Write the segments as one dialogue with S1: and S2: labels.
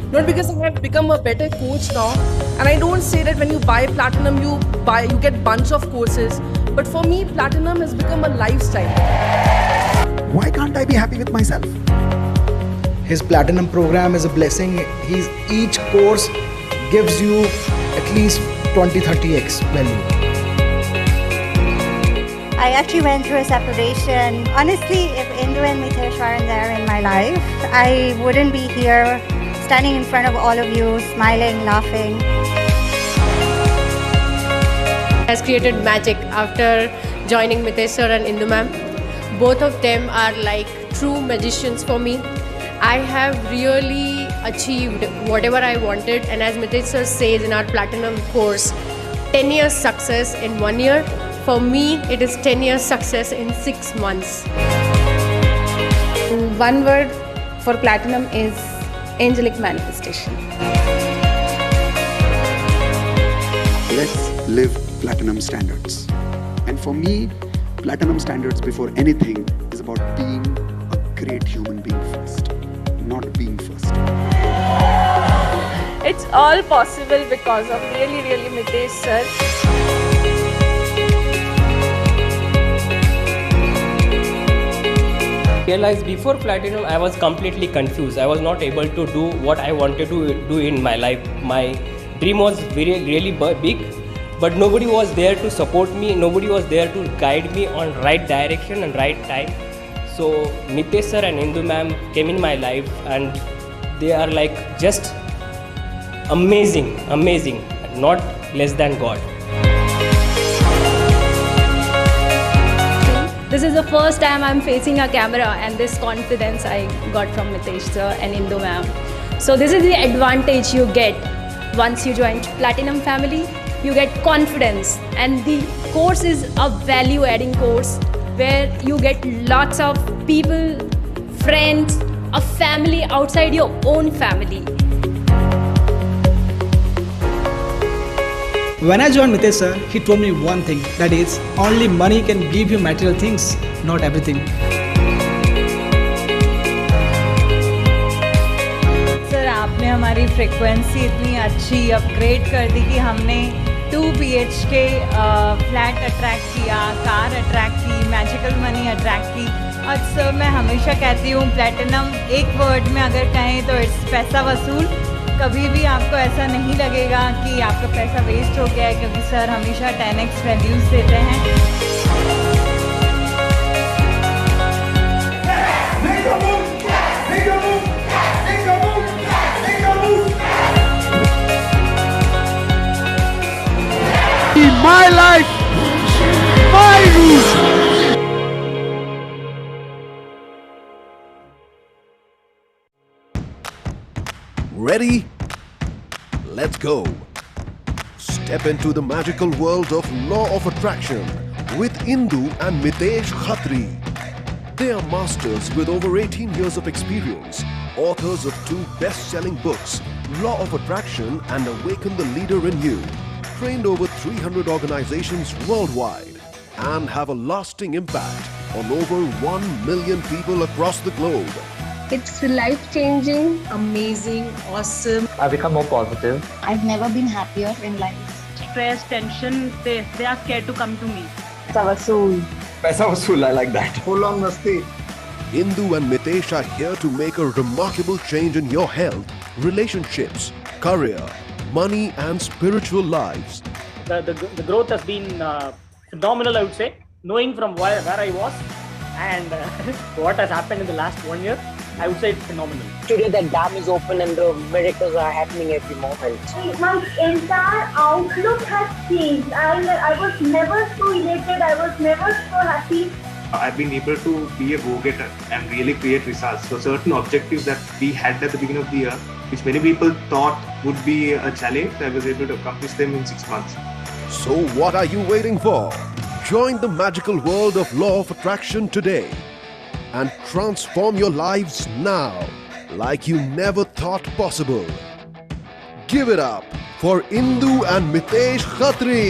S1: Not because I have become a better coach now. And I don't say that when you buy Platinum, you get bunch of courses. But for me, Platinum has become a lifestyle.
S2: Why can't I be happy with myself? His Platinum program is a blessing. Each course gives you at least 20-30x value.
S3: I actually went through a separation. Honestly, if Indu and Mitesh weren't there in my life, I wouldn't be here standing in front of all of you, smiling, laughing.
S4: Has created magic after joining Mitesh sir and Indu ma'am. Both of them are like true magicians for me. I have really achieved whatever I wanted, and as Mitesh sir says in our Platinum course, 10 years success in 1 year. For me, it is 10 years success in 6 months.
S5: One word for Platinum is angelic manifestation.
S6: Let's live Platinum standards. And for me, Platinum standards before anything is about being a great human being first, not being first.
S7: It's all possible because of really Mitesh sir.
S8: Realized before Platinum I was completely confused. I was not able to do what I wanted to do in my life. My dream was really big, but nobody was there to support me. Nobody was there to guide me on right direction and right time. So Mitesh sir and Indu ma'am came in my life, and they are like just amazing, not less than God.
S5: This is the first time I'm facing a camera, and this confidence I got from Mitesh sir and Indu ma'am. So this is the advantage you get once you join Platinum family. You get confidence, and the course is a value-adding course where you get lots of people, friends, a family outside your own family.
S2: When I joined Mitesh sir, he told me one thing, that is, only money can give you material things, not everything.
S7: Sir आपने हमारी frequency इतनी अच्छी upgrade कर दी कि हमने 2 BHK flat attract किया, car attract की, magical money attract की। और सर मैं हमेशा कहती हूँ प्लैटिनम एक वर्ड में अगर कहें तो इट्स पैसा वसूल। कभी भी आपको ऐसा नहीं लगेगा कि आपका पैसा वेस्ट हो गया है, क्योंकि सर हमेशा 10x वैल्यूज़ देते हैं।
S6: My life, my rules.
S9: Ready? Let's go. Step into the magical world of Law of Attraction with Indu and Mitesh Khatri. They are masters with over 18 years of experience, authors of 2 best-selling books, Law of Attraction and Awaken the Leader in You, trained over 300 organizations worldwide, and have a lasting impact on over 1 million people across the globe.
S10: It's life-changing, amazing, awesome.
S11: I've become more positive.
S3: I've never been happier in life.
S7: Stress, tension, they are scared to come to me.
S11: Paisa vasool, I like that.
S2: Full on masti.
S9: Indu and Mitesh are here to make a remarkable change in your health, relationships, career, money and spiritual lives.
S12: The growth has been phenomenal, I would say. Knowing from where I was and what has happened in the last 1 year, I would say it's phenomenal.
S13: Today the dam is open and the miracles are happening every moment.
S14: My entire outlook has changed. I was never so elated, I was never so happy.
S15: I've been able to be a go-getter and really create results. So certain objectives that we had at the beginning of the year, which many people thought would be a challenge, I was able to accomplish them in 6 months.
S9: So what are you waiting for? Join the magical world of Law of Attraction today and transform your lives now like you never thought possible. Give it up for Indu and Mitesh Khatri.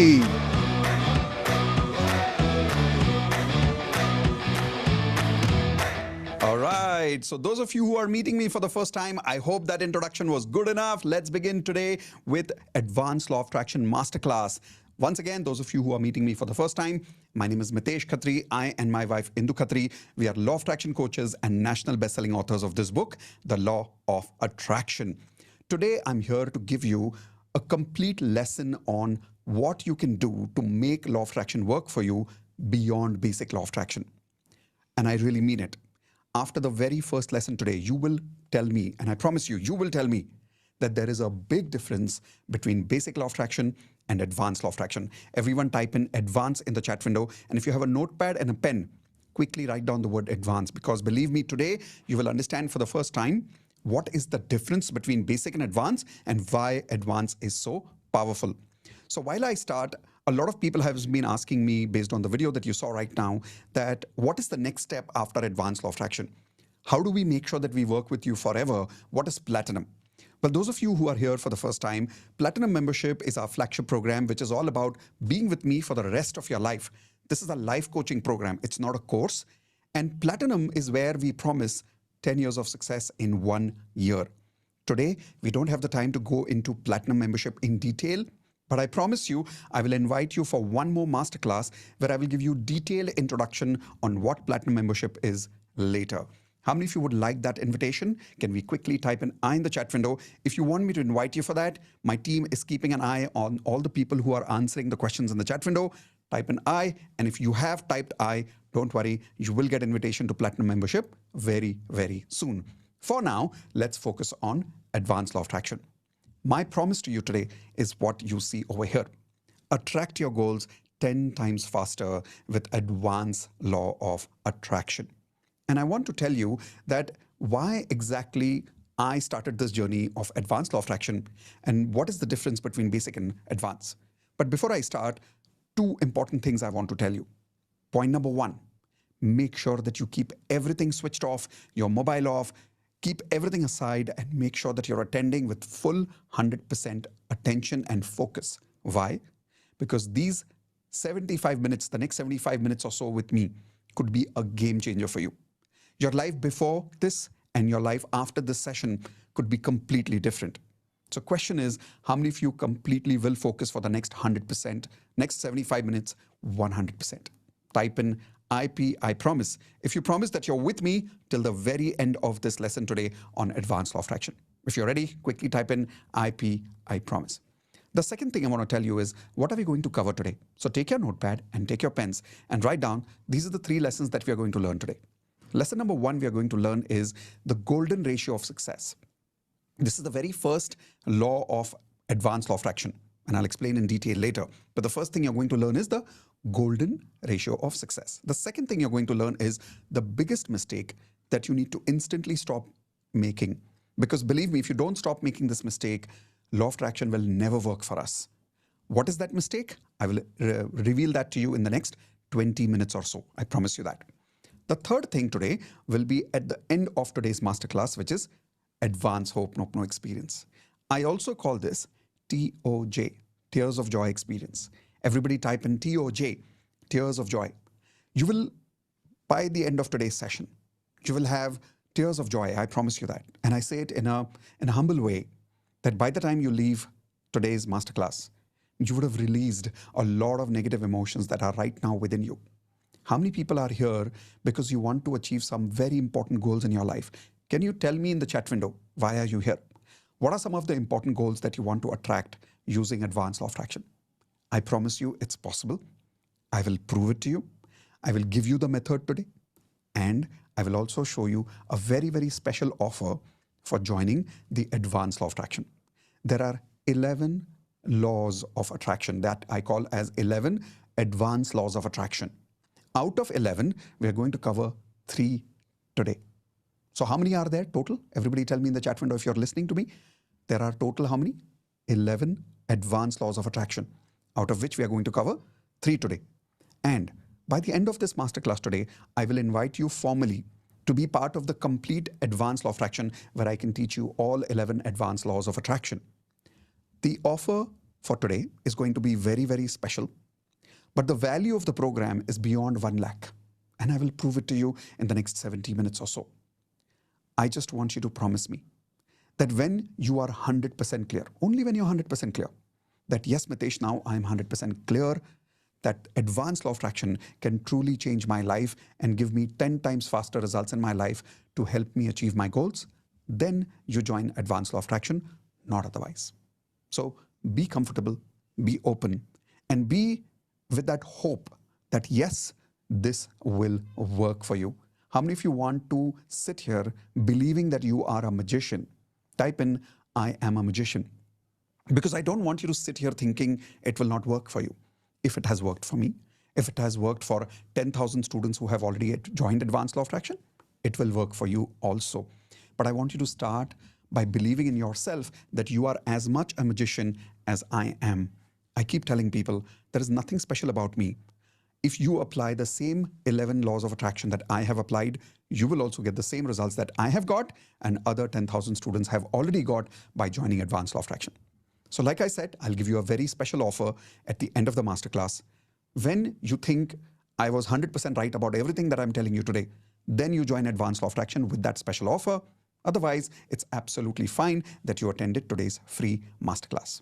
S16: All right. right. So those of you who are meeting me for the first time, I hope that introduction was good enough. Let's begin today with Advanced Law of Attraction Masterclass. Once again, those of you who are meeting me for the first time, my name is Mitesh Khatri. I and my wife Indu Khatri, we are law of attraction coaches and national best-selling authors of this book, The Law of Attraction. Today, I'm here to give you a complete lesson on what you can do to make law of attraction work for you beyond basic law of attraction. And I really mean it. After the very first lesson today, you will tell me, and I promise you, you will tell me that there is a big difference between basic law of attraction and advanced law of attraction. Everyone type in advance in the chat window. And if you have a notepad and a pen, quickly write down the word advance, because believe me, today you will understand for the first time what is the difference between basic and advanced and why advanced is so powerful. So while I start, a lot of people have been asking me, based on the video that you saw right now, that what is the next step after advanced law of attraction? How do we make sure that we work with you forever? What is Platinum? Well, those of you who are here for the first time, Platinum membership is our flagship program, which is all about being with me for the rest of your life. This is a life coaching program. It's not a course. And Platinum is where we promise 10 years of success in 1 year. Today, we don't have the time to go into Platinum membership in detail, but I promise you, I will invite you for one more masterclass where I will give you detailed introduction on what Platinum membership is later. How many of you would like that invitation? Can we quickly type an I in the chat window? If you want me to invite you for that, my team is keeping an eye on all the people who are answering the questions in the chat window. Type an I, and if you have typed I, don't worry, you will get invitation to Platinum membership very, very soon. For now, let's focus on advanced law of attraction. My promise to you today is what you see over here. Attract your goals 10 times faster with advanced law of attraction. And I want to tell you that why exactly I started this journey of advanced law of attraction and what is the difference between basic and advanced. But before I start, two important things I want to tell you. Point number one, make sure that you keep everything switched off, your mobile off, keep everything aside and make sure that you're attending with full 100% attention and focus. Why? Because these 75 minutes, the next 75 minutes or so with me could be a game changer for you. Your life before this and your life after this session could be completely different. So question is, how many of you completely will focus for the next 100%, next 75 minutes, 100%? Type in IP, I promise. If you promise that you're with me till the very end of this lesson today on advanced law of attraction. If you're ready, quickly type in IP, I promise. The second thing I want to tell you is, what are we going to cover today? So take your notepad and take your pens and write down, these are the 3 lessons that we are going to learn today. Lesson number 1 we are going to learn is the golden ratio of success. This is the very first law of advanced law of attraction, and I'll explain in detail later. But the first thing you're going to learn is the golden ratio of success. The second thing you're going to learn is the biggest mistake that you need to instantly stop making. Because believe me, if you don't stop making this mistake, law of attraction will never work for us. What is that mistake? I will reveal that to you in the next 20 minutes or so. I promise you that. The third thing today will be at the end of today's masterclass, which is Advanced Hope No Experience. I also call this TOJ, Tears of Joy Experience. Everybody type in TOJ, Tears of Joy. You will, by the end of today's session, you will have tears of joy. I promise you that. And I say it in a humble way, that by the time you leave today's masterclass, you would have released a lot of negative emotions that are right now within you. How many people are here because you want to achieve some very important goals in your life? Can you tell me in the chat window, why are you here? What are some of the important goals that you want to attract using advanced law of attraction? I promise you it's possible. I will prove it to you. I will give you the method today. And I will also show you a very, very special offer for joining the advanced law of attraction. There are 11 laws of attraction that I call as 11 advanced laws of attraction. Out of 11, we are going to cover 3 today. So how many are there total? Everybody tell me in the chat window if you're listening to me. There are total how many? 11 advanced laws of attraction, out of which we are going to cover 3 today. And by the end of this masterclass today, I will invite you formally to be part of the complete advanced law of attraction, where I can teach you all 11 advanced laws of attraction. The offer for today is going to be very, very special. But the value of the program is beyond 1 lakh. And I will prove it to you in the next 70 minutes or so. I just want you to promise me that when you are 100% clear, only when you're 100% clear, that yes, Mitesh, now I'm 100% clear that advanced law of attraction can truly change my life and give me 10 times faster results in my life to help me achieve my goals, then you join advanced law of attraction, not otherwise. So be comfortable, be open, and be with that hope that yes, this will work for you. How many of you want to sit here believing that you are a magician? Type in, I am a magician. Because I don't want you to sit here thinking it will not work for you. If it has worked for me, if it has worked for 10,000 students who have already joined Advanced Law of Attraction, it will work for you also. But I want you to start by believing in yourself that you are as much a magician as I am. I keep telling people there is nothing special about me. If you apply the same 11 laws of attraction that I have applied, you will also get the same results that I have got and other 10,000 students have already got by joining Advanced Law of Attraction. So like I said, I'll give you a very special offer at the end of the masterclass. When you think I was 100% right about everything that I'm telling you today, then you join Advanced Law of Attraction with that special offer. Otherwise, it's absolutely fine that you attended today's free masterclass.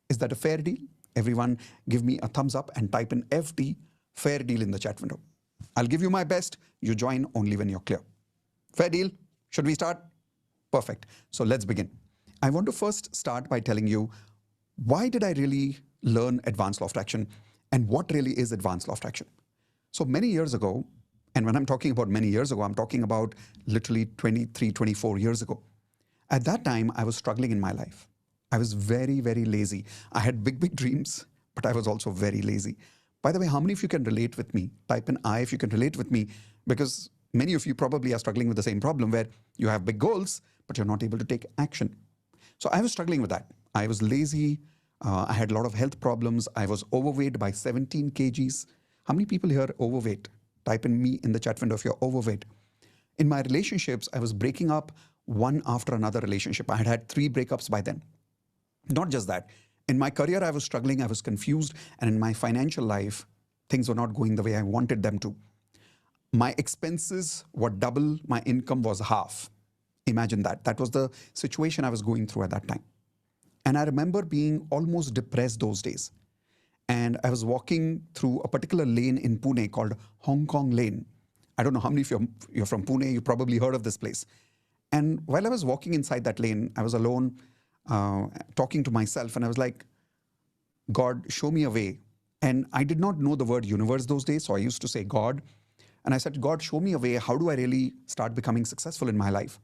S16: Is that a fair deal? Everyone give me a thumbs up and type in FD, fair deal, in the chat window. I'll give you my best. You join only when you're clear. Fair deal? Should we start? Perfect. So let's begin. I want to first start by telling you, why did I really learn Advanced Law of Attraction and what really is Advanced Law of Attraction? So many years ago, and when I'm talking about many years ago, I'm talking about literally 23, 24 years ago. At that time, I was struggling in my life. I was very, very lazy. I had big, big dreams, but I was also very lazy. By the way, how many of you can relate with me? Type in I if you can relate with me, because many of you probably are struggling with the same problem where you have big goals, but you're not able to take action. So I was struggling with that. I was lazy. I had a lot of health problems. I was overweight by 17 kgs. How many people here are overweight? Type in me in the chat window if you're overweight. In my relationships, I was breaking up one after another relationship. I had had 3 breakups by then. Not just that. In my career, I was struggling. I was confused. And in my financial life, things were not going the way I wanted them to. My expenses were double. My income was half. Imagine that. That was the situation I was going through at that time. And I remember being almost depressed those days. And I was walking through a particular lane in Pune called Hong Kong Lane. I don't know how many of you you're from Pune, you probably heard of this place. And while I was walking inside that lane, I was alone, talking to myself, and I was like, God, show me a way. And I did not know the word universe those days, so I used to say God. And I said, God, show me a way. How do I really start becoming successful in my life?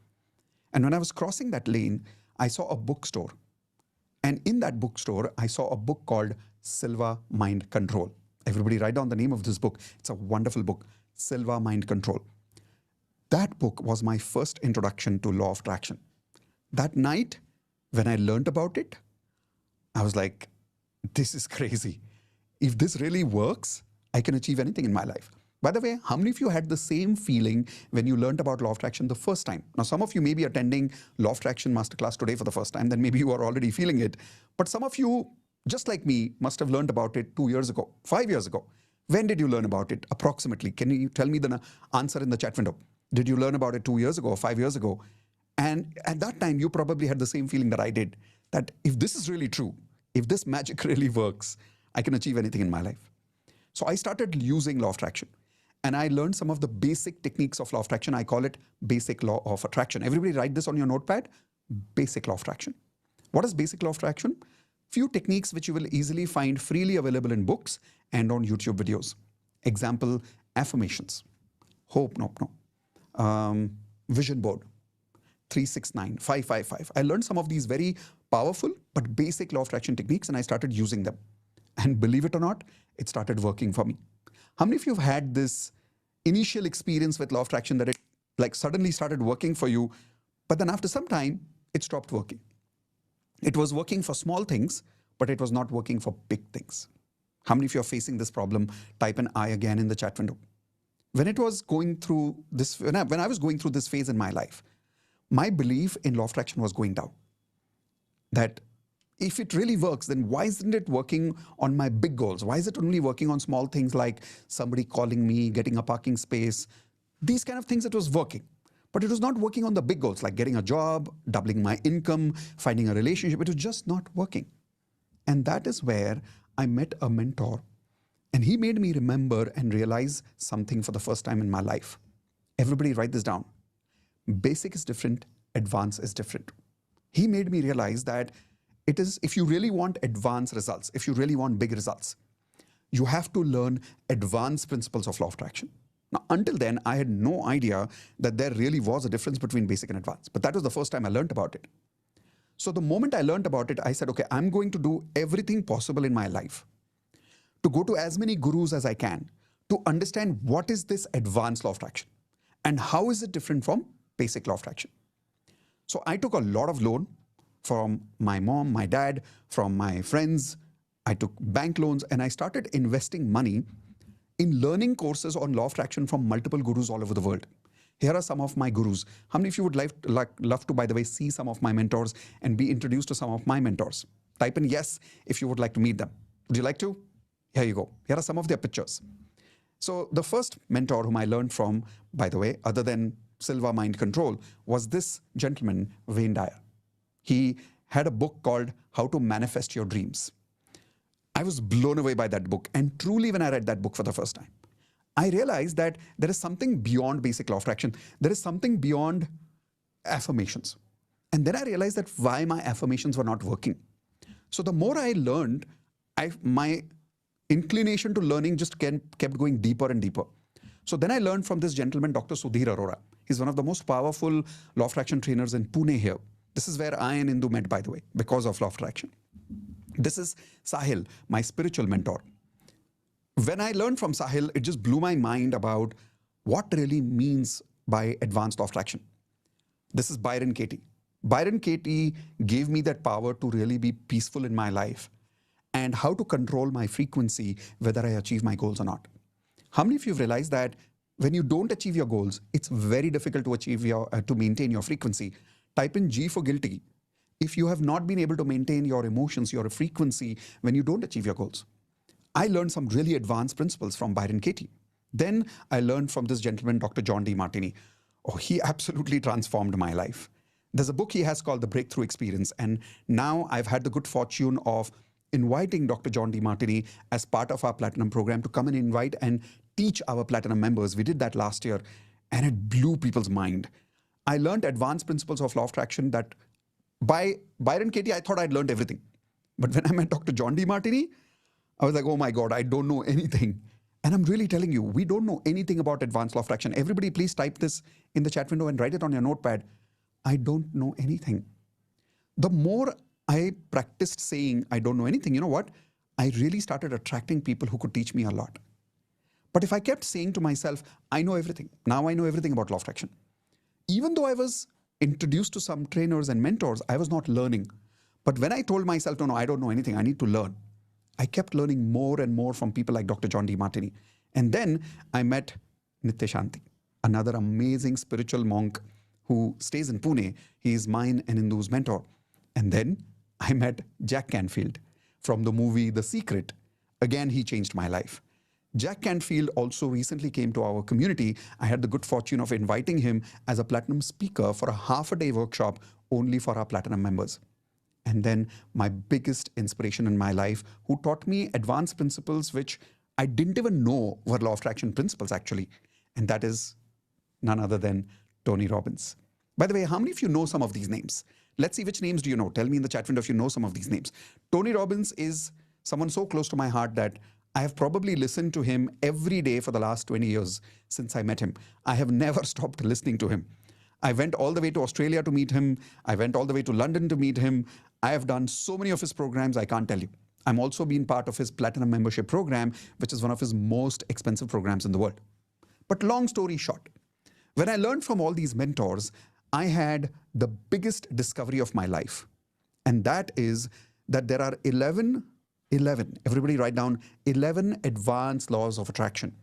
S16: And when I was crossing that lane, I saw a bookstore. And in that bookstore, I saw a book called Silva Mind Control. Everybody write down the name of this book. It's a wonderful book, Silva Mind Control. That book was my first introduction to law of attraction. That night, when I learned about it, I was like, this is crazy. If this really works, I can achieve anything in my life. By the way, how many of you had the same feeling when you learned about law of attraction the first time? Now, some of you may be attending law of attraction masterclass today for the first time, then maybe you are already feeling it. But some of you, just like me, must have learned about it 2 years ago, 5 years ago. When did you learn about it approximately? Can you tell me the answer in the chat window? Did you learn about it 2 years ago or 5 years ago? And at that time, you probably had the same feeling that I did, that if this is really true, if this magic really works, I can achieve anything in my life. So I started using law of attraction. And I learned some of the basic techniques of law of attraction. I call it basic law of attraction. Everybody write this on your notepad. Basic law of attraction. What is basic law of attraction? Few techniques which you will easily find freely available in books and on YouTube videos. Example, affirmations. Hope, no. Vision board. 369, 555. I learned some of these very powerful but basic law of attraction techniques and I started using them. And believe it or not, it started working for me. How many of you have had this initial experience with law of attraction that it like suddenly started working for you, but then after some time, it stopped working? It was working for small things, but it was not working for big things. How many of you are facing this problem? Type an I again in the chat window. When I was going through this phase in my life, my belief in law of attraction was going down. That if it really works, then why isn't it working on my big goals? Why is it only working on small things like somebody calling me, getting a parking space? These kind of things it was working. But it was not working on the big goals like getting a job, doubling my income, finding a relationship. It was just not working. And that is where I met a mentor. And he made me remember and realize something for the first time in my life. Everybody write this down. Basic is different, advanced is different. He made me realize that it is, if you really want advanced results, if you really want big results, you have to learn advanced principles of law of attraction. Now, until then, I had no idea that there really was a difference between basic and advanced. But that was the first time I learned about it. So the moment I learned about it, I said, okay, I'm going to do everything possible in my life to go to as many gurus as I can to understand what is this advanced law of attraction and how is it different from basic law of attraction. So I took a lot of loan from my mom, my dad, from my friends. I took bank loans and I started investing money in learning courses on law of attraction from multiple gurus all over the world. Here are some of my gurus. How many of you would love to, by the way, see some of my mentors and be introduced to some of my mentors? Type in yes if you would like to meet them. Would you like to? Here you go. Here are some of their pictures. So the first mentor whom I learned from, by the way, other than Silva Mind Control, was this gentleman, Wayne Dyer. He had a book called How to Manifest Your Dreams. I was blown away by that book. And truly, when I read that book for the first time, I realized that there is something beyond basic law of attraction. There is something beyond affirmations. And then I realized that why my affirmations were not working. So the more I learned, my inclination to learning just kept going deeper and deeper. So then I learned from this gentleman, Dr. Sudhir Arora. He's one of the most powerful law of attraction trainers in Pune here. This is where I and Indu met, by the way, because of law of attraction. This is Sahil, my spiritual mentor. When I learned from Sahil, it just blew my mind about what really means by advanced law of attraction. This is Byron Katie. Byron Katie gave me that power to really be peaceful in my life and how to control my frequency, whether I achieve my goals or not. How many of you have realized that when you don't achieve your goals, it's very difficult to achieve to maintain your frequency? Type in G for guilty if you have not been able to maintain your emotions, your frequency when you don't achieve your goals. I learned some really advanced principles from Byron Katie. Then I learned from this gentleman, Dr. John D. Martini. Oh, he absolutely transformed my life. There's a book he has called The Breakthrough Experience. And now I've had the good fortune of inviting Dr. John D. Martini as part of our Platinum program to come and invite and teach our Platinum members. We did that last year and it blew people's mind. I learned advanced principles of law of attraction that by Byron Katie, I thought I'd learned everything. But when I met Dr. John D. Martini, I was like, oh my God, I don't know anything. And I'm really telling you, we don't know anything about advanced law of attraction. Everybody, please type this in the chat window and write it on your notepad. I don't know anything. The more I practiced saying I don't know anything, you know what? I really started attracting people who could teach me a lot. But if I kept saying to myself, I know everything. Now I know everything about law of attraction. Even though I was introduced to some trainers and mentors, I was not learning. But when I told myself, no, I don't know anything, I need to learn, I kept learning more and more from people like Dr. John D. Martini. And then I met Nityashanti, another amazing spiritual monk who stays in Pune. He is mine and Indu's mentor. And then I met Jack Canfield from the movie The Secret. Again, he changed my life. Jack Canfield also recently came to our community. I had the good fortune of inviting him as a Platinum speaker for a half-a-day workshop only for our Platinum members. And then my biggest inspiration in my life, who taught me advanced principles which I didn't even know were law of attraction principles actually. And that is none other than Tony Robbins. By the way, how many of you know some of these names? Let's see which names do you know. Tell me in the chat window if you know some of these names. Tony Robbins is someone so close to my heart that I have probably listened to him every day for the last 20 years since I met him. I have never stopped listening to him. I went all the way to Australia to meet him. I went all the way to London to meet him. I have done so many of his programs, I can't tell you. I'm also been part of his Platinum membership program, which is one of his most expensive programs in the world. But long story short, when I learned from all these mentors, I had the biggest discovery of my life. And that is that there are 11, everybody write down 11 advanced laws of attraction.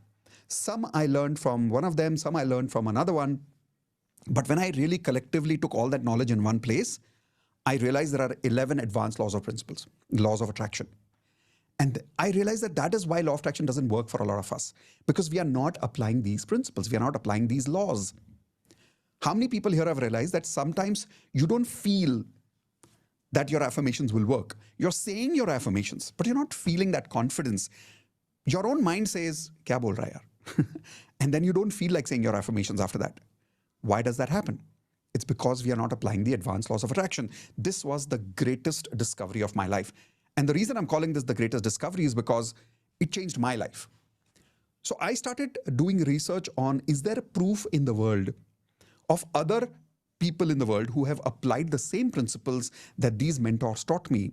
S16: Some I learned from one of them, some I learned from another one. But when I really collectively took all that knowledge in one place, I realized there are 11 advanced laws of attraction. And I realized that that is why law of attraction doesn't work for a lot of us, because we are not applying these principles. We are not applying these laws. How many people here have realized that sometimes you don't feel that your affirmations will work? You're saying your affirmations, but you're not feeling that confidence. Your own mind says, kya bol raha hai yaar? And then you don't feel like saying your affirmations after that. Why does that happen? It's because we are not applying the advanced laws of attraction. This was the greatest discovery of my life. And the reason I'm calling this the greatest discovery is because it changed my life. So I started doing research on, is there a proof in the world of other people in the world who have applied the same principles that these mentors taught me?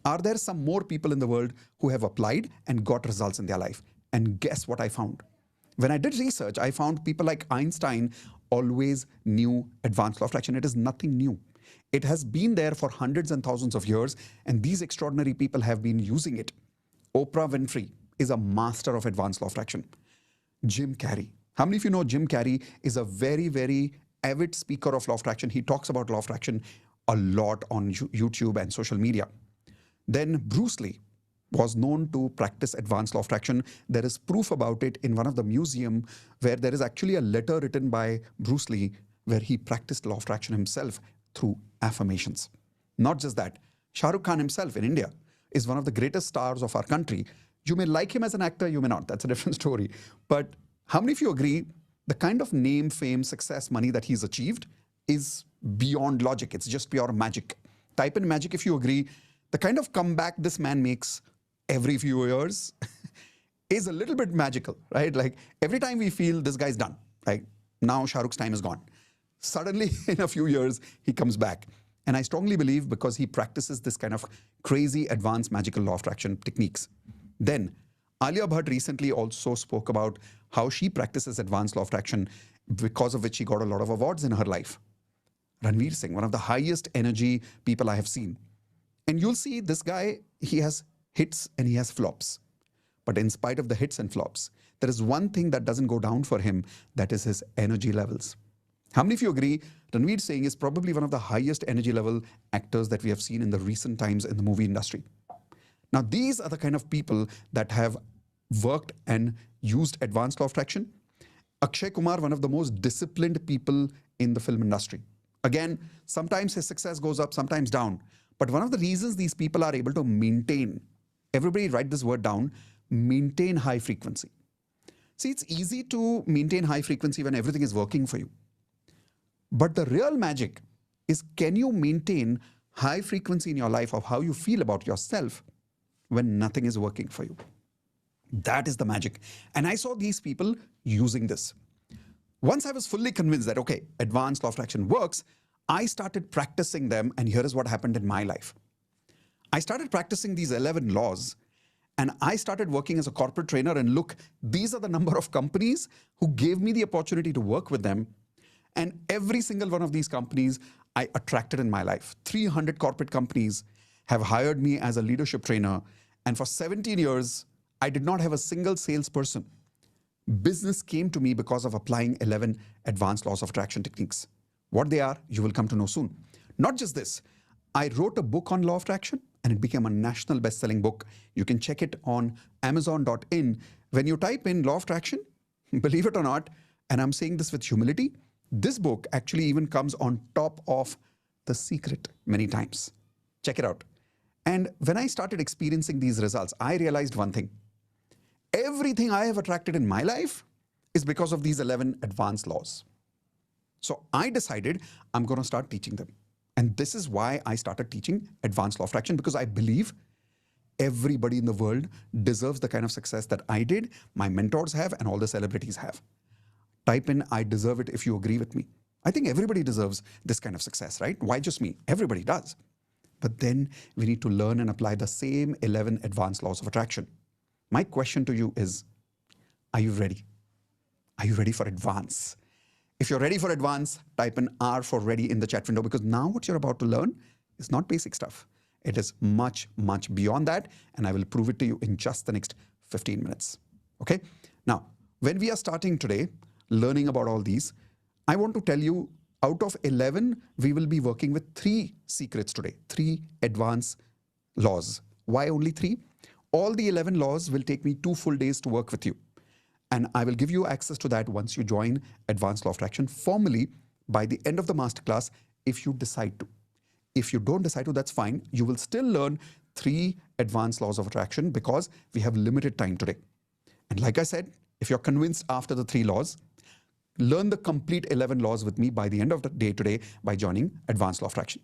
S16: Are there some more people in the world who have applied and got results in their life? And guess what I found? When I did research, I found people like Einstein always knew advanced law of attraction. It is nothing new. It has been there for hundreds and thousands of years, and these extraordinary people have been using it. Oprah Winfrey is a master of advanced law of attraction. Jim Carrey. How many of you know Jim Carrey is a very, very avid speaker of law of attraction? He talks about law of attraction a lot on YouTube and social media. Then Bruce Lee was known to practice advanced law of attraction. There is proof about it in one of the museum where there is actually a letter written by Bruce Lee where he practiced law of attraction himself through affirmations. Not just that, Shah Rukh Khan himself in India is one of the greatest stars of our country. You may like him as an actor, you may not. That's a different story. But how many of you agree the kind of name, fame, success, money that he's achieved is beyond logic? It's just pure magic. Type in magic if you agree. The kind of comeback this man makes every few years is a little bit magical, right? Like every time we feel this guy's done, like now Shah Rukh's time is gone. Suddenly in a few years, he comes back. And I strongly believe because he practices this kind of crazy advanced magical law of attraction techniques. Then Alia Bhatt recently also spoke about how she practices advanced law of attraction, because of which she got a lot of awards in her life. Ranveer Singh, one of the highest energy people I have seen. And you'll see this guy, he has hits and he has flops. But in spite of the hits and flops, there is one thing that doesn't go down for him, that is his energy levels. How many of you agree Ranveer Singh is probably one of the highest energy level actors that we have seen in the recent times in the movie industry? Now, these are the kind of people that have worked and used advanced law of attraction. Akshay Kumar, one of the most disciplined people in the film industry. Again, sometimes his success goes up, sometimes down. But one of the reasons these people are able to maintain, everybody write this word down, maintain high frequency. See, it's easy to maintain high frequency when everything is working for you. But the real magic is, can you maintain high frequency in your life of how you feel about yourself when nothing is working for you? That is the magic. And I saw these people using this. Once I was fully convinced that, okay, advanced law of attraction works, I started practicing them, and here is what happened in my life. I started practicing these 11 laws, and I started working as a corporate trainer, and look, these are the number of companies who gave me the opportunity to work with them. And every single one of these companies I attracted in my life. 300 corporate companies have hired me as a leadership trainer. And for 17 years, I did not have a single salesperson. Business came to me because of applying 11 advanced laws of attraction techniques. What they are, you will come to know soon. Not just this, I wrote a book on law of attraction, and it became a national best-selling book. You can check it on Amazon.in. When you type in law of attraction, believe it or not, and I'm saying this with humility, this book actually even comes on top of The Secret many times. Check it out. And when I started experiencing these results, I realized one thing. Everything I have attracted in my life is because of these 11 advanced laws. So I decided I'm going to start teaching them. And this is why I started teaching advanced law of attraction, because I believe everybody in the world deserves the kind of success that I did, my mentors have, and all the celebrities have. Type in, I deserve it, if you agree with me. I think everybody deserves this kind of success, right? Why just me? Everybody does. But then we need to learn and apply the same 11 advanced laws of attraction. My question to you is, are you ready? Are you ready for advance? If you're ready for advance, type in R for ready in the chat window, because now what you're about to learn is not basic stuff. It is much, much beyond that, and I will prove it to you in just the next 15 minutes. Okay? Now, when we are starting today, learning about all these, I want to tell you, out of 11, we will be working with 3 secrets today, 3 advanced laws. Why only 3? All the 11 laws will take me 2 full days to work with you. And I will give you access to that once you join Advanced Law of Attraction formally by the end of the masterclass if you decide to. If you don't decide to, that's fine. You will still learn 3 advanced laws of attraction because we have limited time today. And like I said, if you're convinced after the 3 laws, learn the complete 11 laws with me by the end of the day today by joining Advanced Law of Attraction.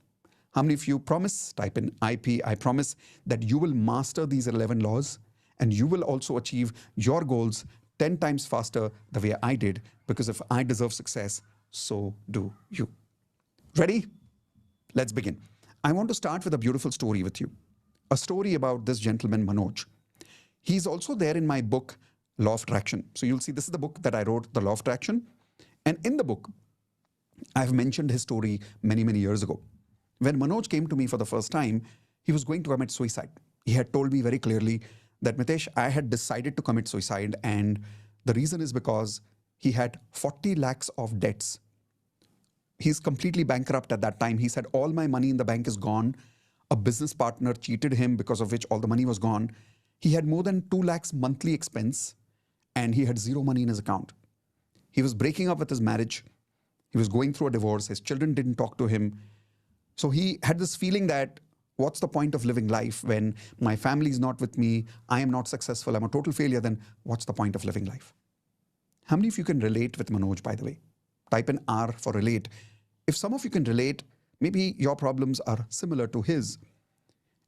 S16: How many of you promise? Type in IP. I promise that you will master these 11 laws and you will also achieve your goals 10 times faster the way I did, because if I deserve success, so do you. Ready? Let's begin. I want to start with a beautiful story with you. A story about this gentleman, Manoj. He's also there in my book, Law of Attraction. So you'll see this is the book that I wrote, The Law of Attraction. And in the book, I've mentioned his story many, many years ago. When Manoj came to me for the first time, he was going to commit suicide. He had told me very clearly that, Mitesh, I had decided to commit suicide, and the reason is because he had 40 lakhs of debts. He's completely bankrupt at that time. He said, all my money in the bank is gone. A business partner cheated him, because of which all the money was gone. He had more than 2 lakhs monthly expense, and he had 0 money in his account. He was breaking up with his marriage. He was going through a divorce. His children didn't talk to him. So he had this feeling that, what's the point of living life when my family is not with me? I am not successful. I'm a total failure. Then what's the point of living life? How many of you can relate with Manoj, by the way? Type in R for relate. If some of you can relate, maybe your problems are similar to his.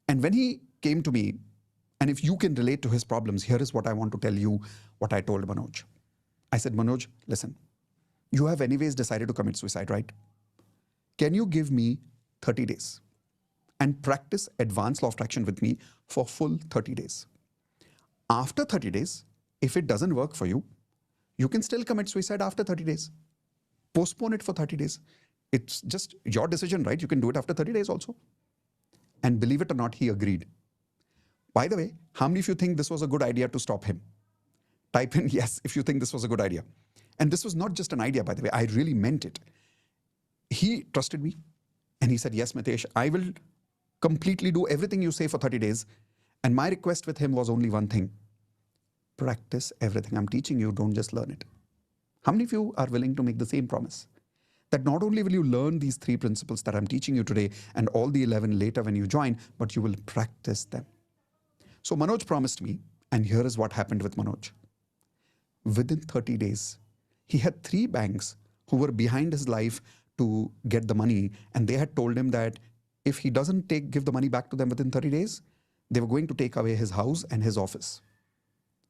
S16: And when he came to me, and if you can relate to his problems, here is what I want to tell you, what I told Manoj. I said, Manoj, listen, you have anyways decided to commit suicide, right? Can you give me 30 days and practice Advanced Law of Attraction with me for full 30 days? After 30 days, if it doesn't work for you, you can still commit suicide after 30 days. Postpone it for 30 days. It's just your decision, right? You can do it after 30 days also. And believe it or not, he agreed. By the way, how many of you think this was a good idea to stop him? Type in yes if you think this was a good idea. And this was not just an idea, by the way. I really meant it. He trusted me and he said, yes, Mitesh, I will completely do everything you say for 30 days. And my request with him was only one thing. Practice everything I'm teaching you. Don't just learn it. How many of you are willing to make the same promise? That not only will you learn these 3 principles that I'm teaching you today and all the 11 later when you join, but you will practice them. So Manoj promised me, and here is what happened with Manoj. Within 30 days, he had 3 banks who were behind his life to get the money, and they had told him that if he doesn't give the money back to them within 30 days, they were going to take away his house and his office.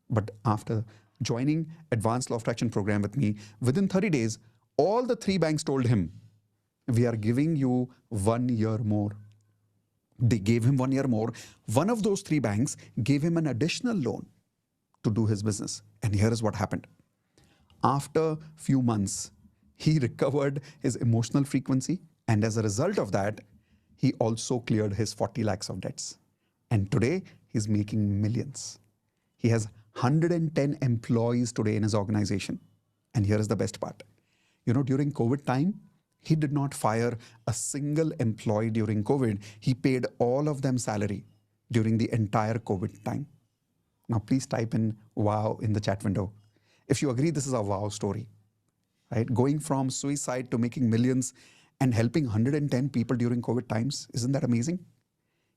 S16: But after joining Advanced Law of Attraction program with me, within 30 days, all the 3 banks told him, we are giving you 1 year more. They gave him 1 year more. One of those 3 banks gave him an additional loan to do his business. And here is what happened. After few months, he recovered his emotional frequency. And as a result of that, he also cleared his 40 lakhs of debts. And today, he's making millions. He has 110 employees today in his organization. And here is the best part. You know, during COVID time, he did not fire a single employee during COVID. He paid all of them salary during the entire COVID time. Now, please type in wow in the chat window. If you agree, this is a wow story, right? Going from suicide to making millions and helping 110 people during COVID times. Isn't that amazing?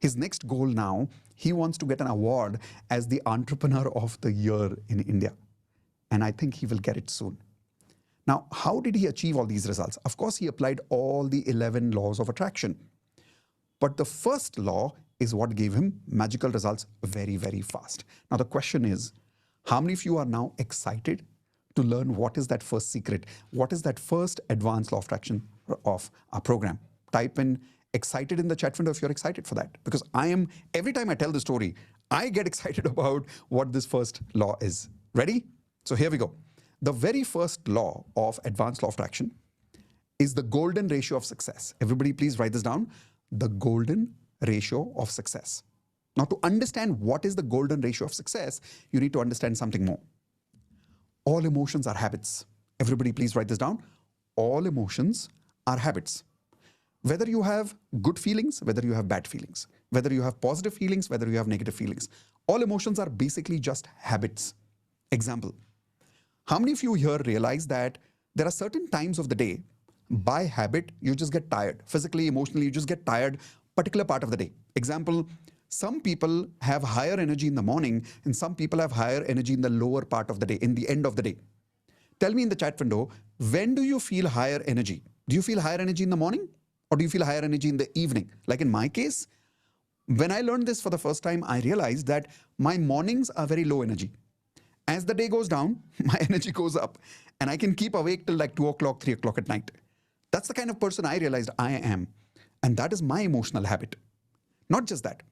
S16: His next goal now, he wants to get an award as the Entrepreneur of the Year in India. And I think he will get it soon. Now, how did he achieve all these results? Of course, he applied all the 11 laws of attraction. But the first law is what gave him magical results very, very fast. Now, the question is, how many of you are now excited to learn what is that first secret? What is that first Advanced Law of Attraction of our program? Type in excited in the chat window if you're excited for that. Because every time I tell the story, I get excited about what this first law is. Ready? So here we go. The very first law of Advanced Law of Attraction is the golden ratio of success. Everybody please write this down. The golden ratio of success. Now, to understand what is the golden ratio of success, you need to understand something more. All emotions are habits. Everybody please write this down. All emotions are habits. Whether you have good feelings, whether you have bad feelings, whether you have positive feelings, whether you have negative feelings, all emotions are basically just habits. Example. How many of you here realize that there are certain times of the day By habit, you just get tired. Physically, emotionally, you just get tired particular part of the day. Example, some people have higher energy in the morning and some people have higher energy in the lower part of the day, in the end of the day. Tell me in the chat window, when do you feel higher energy? Do you feel higher energy in the morning or do you feel higher energy in the evening? Like in my case, when I learned this for the first time, I realized that my mornings are very low energy. As the day goes down, my energy goes up and I can keep awake till like 2 o'clock, 3 o'clock at night. That's the kind of person I realized I am. And that is my emotional habit. Not just that.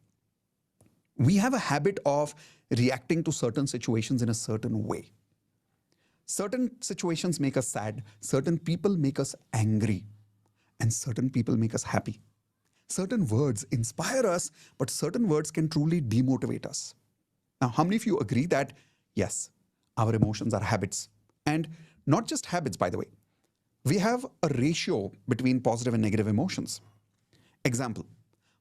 S16: We have a habit of reacting to certain situations in a certain way. Certain situations make us sad, certain people make us angry, and certain people make us happy. Certain words inspire us, but certain words can truly demotivate us. Now, how many of you agree that, yes, our emotions are habits? And not just habits, by the way. We have a ratio between positive and negative emotions. Example,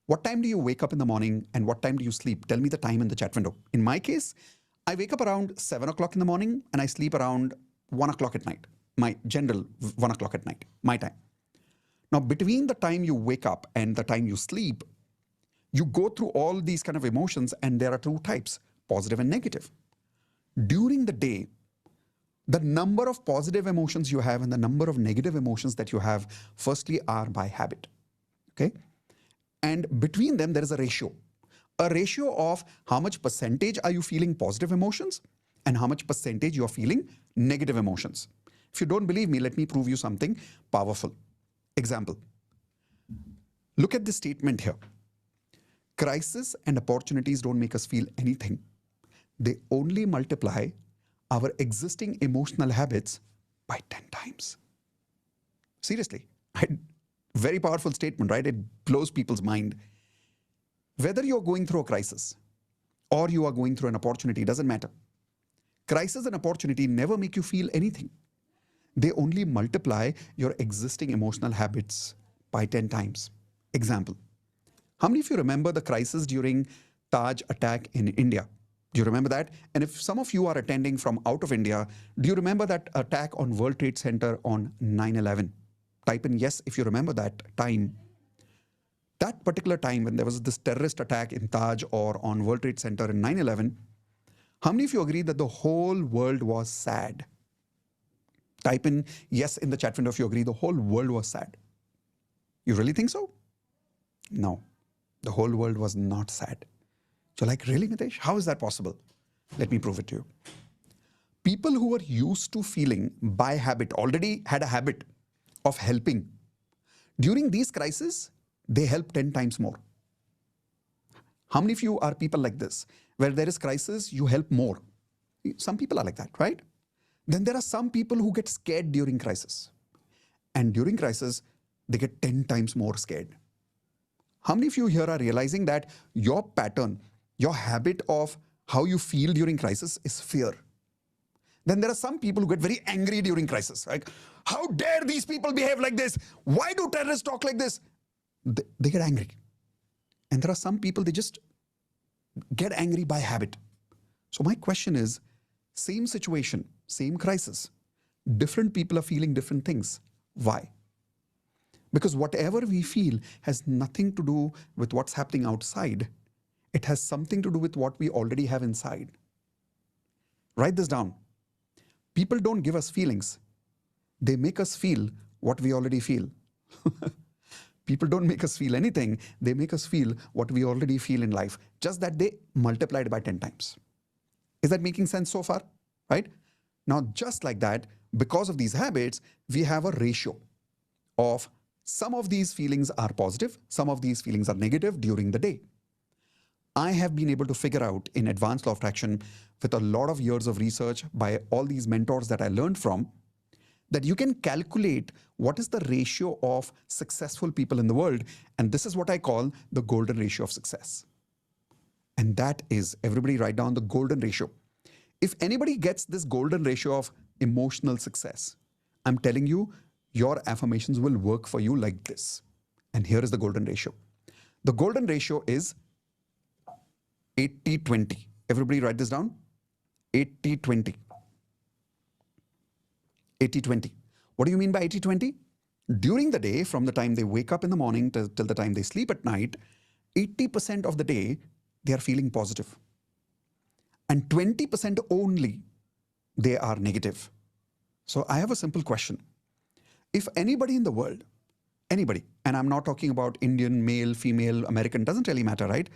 S16: what time do you wake up in the morning and what time do you sleep? Tell me the time in the chat window. In my case, I wake up around 7 o'clock in the morning and I sleep around 1 o'clock at night. My general 1 o'clock at night, my time. Now, between the time you wake up and the time you sleep, you go through all these kind of emotions and there are two types, positive and negative. During the day, the number of positive emotions you have and the number of negative emotions that you have, firstly, are by habit. Okay? And between them, there is a ratio of how much percentage are you feeling positive emotions and how much percentage you are feeling negative emotions. If you don't believe me, let me prove you something powerful. Example, look at this statement here. Crisis and opportunities don't make us feel anything. They only multiply our existing emotional habits by 10 times. Seriously, very powerful statement, right? It blows people's mind. Whether you're going through a crisis or you are going through an opportunity, doesn't matter. Crisis and opportunity never make you feel anything. They only multiply your existing emotional habits by 10 times. Example, how many of you remember the crisis during Taj attack in India? Do you remember that? And if some of you are attending from out of India, do you remember that attack on World Trade Center on 9/11? Type in yes if you remember that time. That particular time when there was this terrorist attack in Taj or on World Trade Center in 9/11, how many of you agree that the whole world was sad? Type in yes in the chat window if you agree the whole world was sad. You really think so? No, the whole world was not sad. You're like, really, Mitesh? How is that possible? Let me prove it to you. People who were used to feeling by habit, already had a habit of helping. During these crises, they help 10 times more. How many of you are people like this? Where there is crisis, you help more. Some people are like that, right? Then there are some people who get scared during crisis. And during crisis, they get 10 times more scared. How many of you here are realizing that your pattern, your habit of how you feel during crisis is fear? Then there are some people who get very angry during crisis. Like, how dare these people behave like this? Why do terrorists talk like this? They get angry. And there are some people, they just get angry by habit. So my question is, same situation, same crisis, different people are feeling different things. Why? Because whatever we feel has nothing to do with what's happening outside. It has something to do with what we already have inside. Write this down. People don't give us feelings. They make us feel what we already feel. People don't make us feel anything. They make us feel what we already feel in life. Just that they multiplied by 10 times. Is that making sense so far? Right? Now, just like that, because of these habits, we have a ratio of some of these feelings are positive, some of these feelings are negative during the day. I have been able to figure out in advanced law of attraction with a lot of years of research by all these mentors that I learned from, that you can calculate what is the ratio of successful people in the world. And this is what I call the golden ratio of success. And that is, everybody write down the golden ratio. If anybody gets this golden ratio of emotional success, I'm telling you, your affirmations will work for you like this. And here is the golden ratio. The golden ratio is 80-20. Everybody write this down. 80-20. 80-20. What do you mean by 80-20? During the day, from the time they wake up in the morning till the time they sleep at night, 80% of the day, they are feeling positive. And 20% only, they are negative. So I have a simple question. If anybody in the world, anybody, and I'm not talking about Indian, male, female, American, doesn't really matter, right?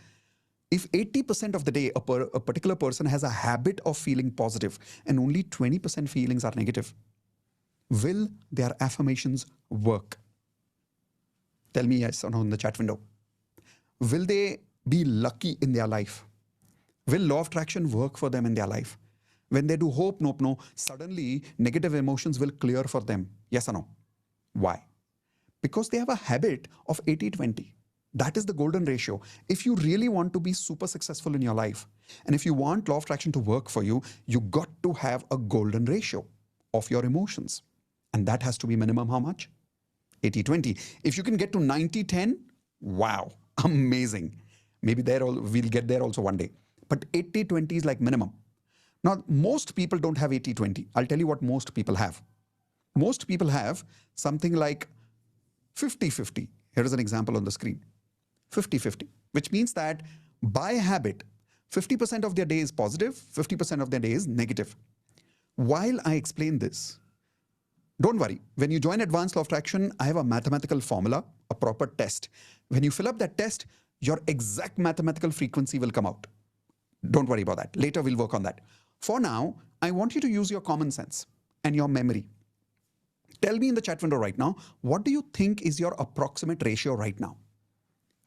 S16: If 80% of the day, a particular person has a habit of feeling positive and only 20% feelings are negative, will their affirmations work? Tell me yes or no in the chat window. Will they be lucky in their life? Will law of attraction work for them in their life? When they do hope, nope, no, suddenly negative emotions will clear for them. Yes or no? Why? Because they have a habit of 80-20. That is the golden ratio. If you really want to be super successful in your life, and if you want law of attraction to work for you, you got to have a golden ratio of your emotions. And that has to be minimum how much? 80-20. If you can get to 90-10, wow, amazing. Maybe we'll get there also one day. But 80-20 is like minimum. Now, most people don't have 80-20. I'll tell you what most people have. Most people have something like 50-50. Here is an example on the screen. 50-50, which means that by habit, 50% of their day is positive, 50% of their day is negative. While I explain this, don't worry. When you join Advanced Law of Attraction, I have a mathematical formula, a proper test. When you fill up that test, your exact mathematical frequency will come out. Don't worry about that. Later, we'll work on that. For now, I want you to use your common sense and your memory. Tell me in the chat window right now, what do you think is your approximate ratio right now?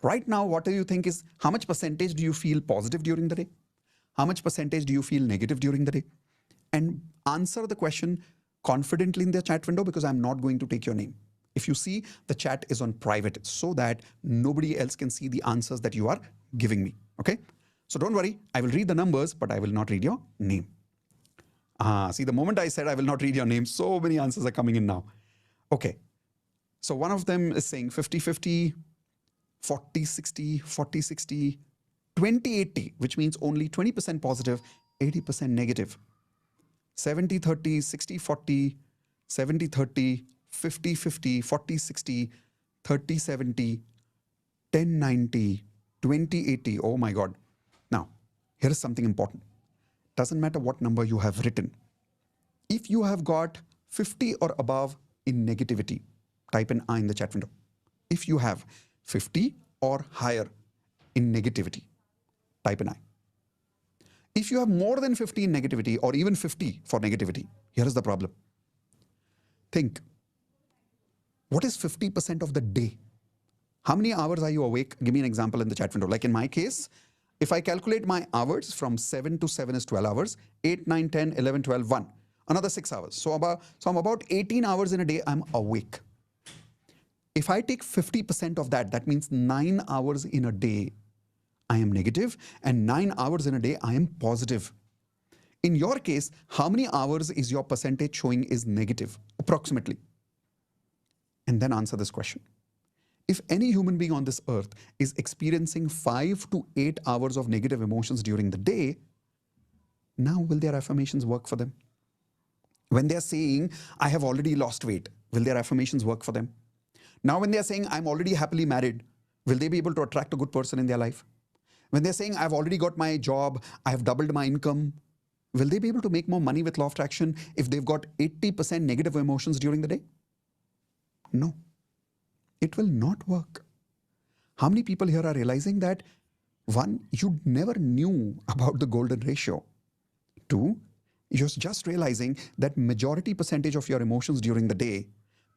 S16: Right now, what do you think is, how much percentage do you feel positive during the day? How much percentage do you feel negative during the day? And answer the question confidently in the chat window, because I'm not going to take your name. If you see, the chat is on private so that nobody else can see the answers that you are giving me. Okay? So don't worry, I will read the numbers, but I will not read your name. See, the moment I said I will not read your name, so many answers are coming in now. Okay. So one of them is saying 50-50, 40-60, 40-60, 20-80, which means only 20% positive, 80% negative. 70-30, 60-40, 70-30, 50-50, 40-60, 30-70, 10-90, 20-80. Oh my God. Now, here is something important. Doesn't matter what number you have written. If you have got 50 or above in negativity, type an I in the chat window. If you have 50 or higher in negativity, type an I. If you have more than 50 in negativity or even 50 for negativity, here is the problem. Think, what is 50% of the day? How many hours are you awake? Give me an example in the chat window. Like in my case, if I calculate my hours from 7 to 7 is 12 hours, 8, 9, 10, 11, 12, 1, another 6 hours. So I'm about 18 hours in a day, I'm awake. If I take 50% of that, that means 9 hours in a day, I am negative, and 9 hours in a day, I am positive. In your case, how many hours is your percentage showing is negative, approximately? And then answer this question. If any human being on this earth is experiencing 5 to 8 hours of negative emotions during the day, now will their affirmations work for them? When they're saying, I have already lost weight, will their affirmations work for them? Now when they're saying, I'm already happily married, will they be able to attract a good person in their life? When they're saying, I've already got my job, I have doubled my income, will they be able to make more money with law of attraction if they've got 80% negative emotions during the day? No. It will not work. How many people here are realizing that, one, you never knew about the golden ratio. Two, you're just realizing that majority percentage of your emotions during the day,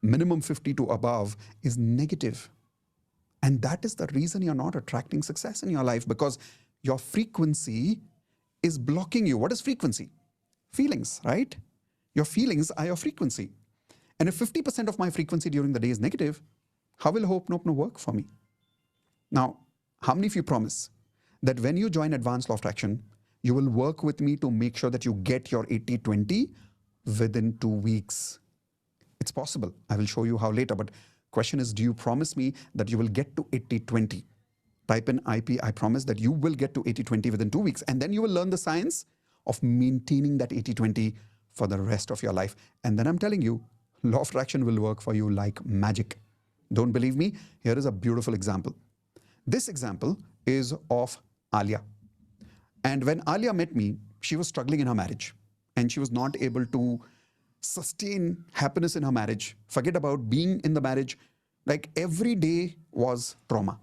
S16: minimum 50 to above, is negative. And that is the reason you're not attracting success in your life, because your frequency is blocking you. What is frequency? Feelings, right? Your feelings are your frequency. And if 50% of my frequency during the day is negative, how will hope nope no work for me? Now, how many of you promise that when you join Advanced Law of Attraction, you will work with me to make sure that you get your 80-20 within 2 weeks? It's possible. I will show you how later. But question is, do you promise me that you will get to 80-20? Type in IP, I promise that you will get to 80-20 within 2 weeks. And then you will learn the science of maintaining that 80-20 for the rest of your life. And then I'm telling you, law of attraction will work for you like magic. Don't believe me? Here is a beautiful example. This example is of Alia. And when Alia met me, she was struggling in her marriage and she was not able to sustain happiness in her marriage. Forget about being in the marriage. Like every day was trauma.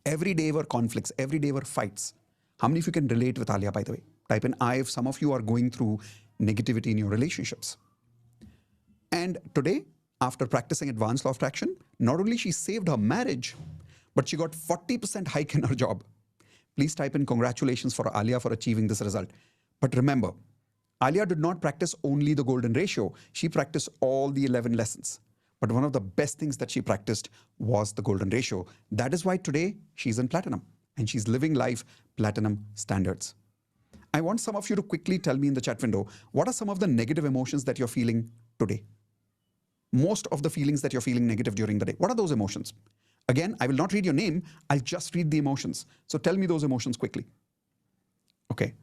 S16: Every day were conflicts. Every day were fights. How many of you can relate with Alia, by the way? Type in I if some of you are going through negativity in your relationships. And today, after practicing advanced law of attraction, not only she saved her marriage, but she got 40% hike in her job. Please type in congratulations for Alia for achieving this result. But remember, Alia did not practice only the golden ratio. She practiced all the 11 lessons. But one of the best things that she practiced was the golden ratio. That is why today she's in platinum and she's living life platinum standards. I want some of you to quickly tell me in the chat window, what are some of the negative emotions that you're feeling today? Most of the feelings that you're feeling negative during the day. What are those emotions? Again, I will not read your name. I'll just read the emotions. So tell me those emotions quickly. Okay.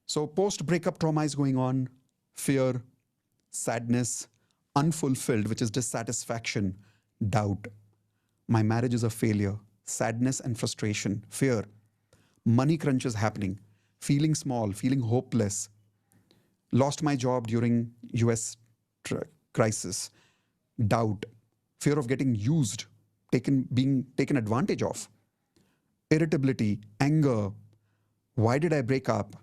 S16: So post-breakup trauma is going on. Fear, sadness, unfulfilled, which is dissatisfaction, doubt. My marriage is a failure. Sadness and frustration, fear. Money crunch is happening. Feeling small, feeling hopeless. Lost my job during US crisis. Doubt. Fear of getting used, being taken advantage of. Irritability, anger. Why did I break up?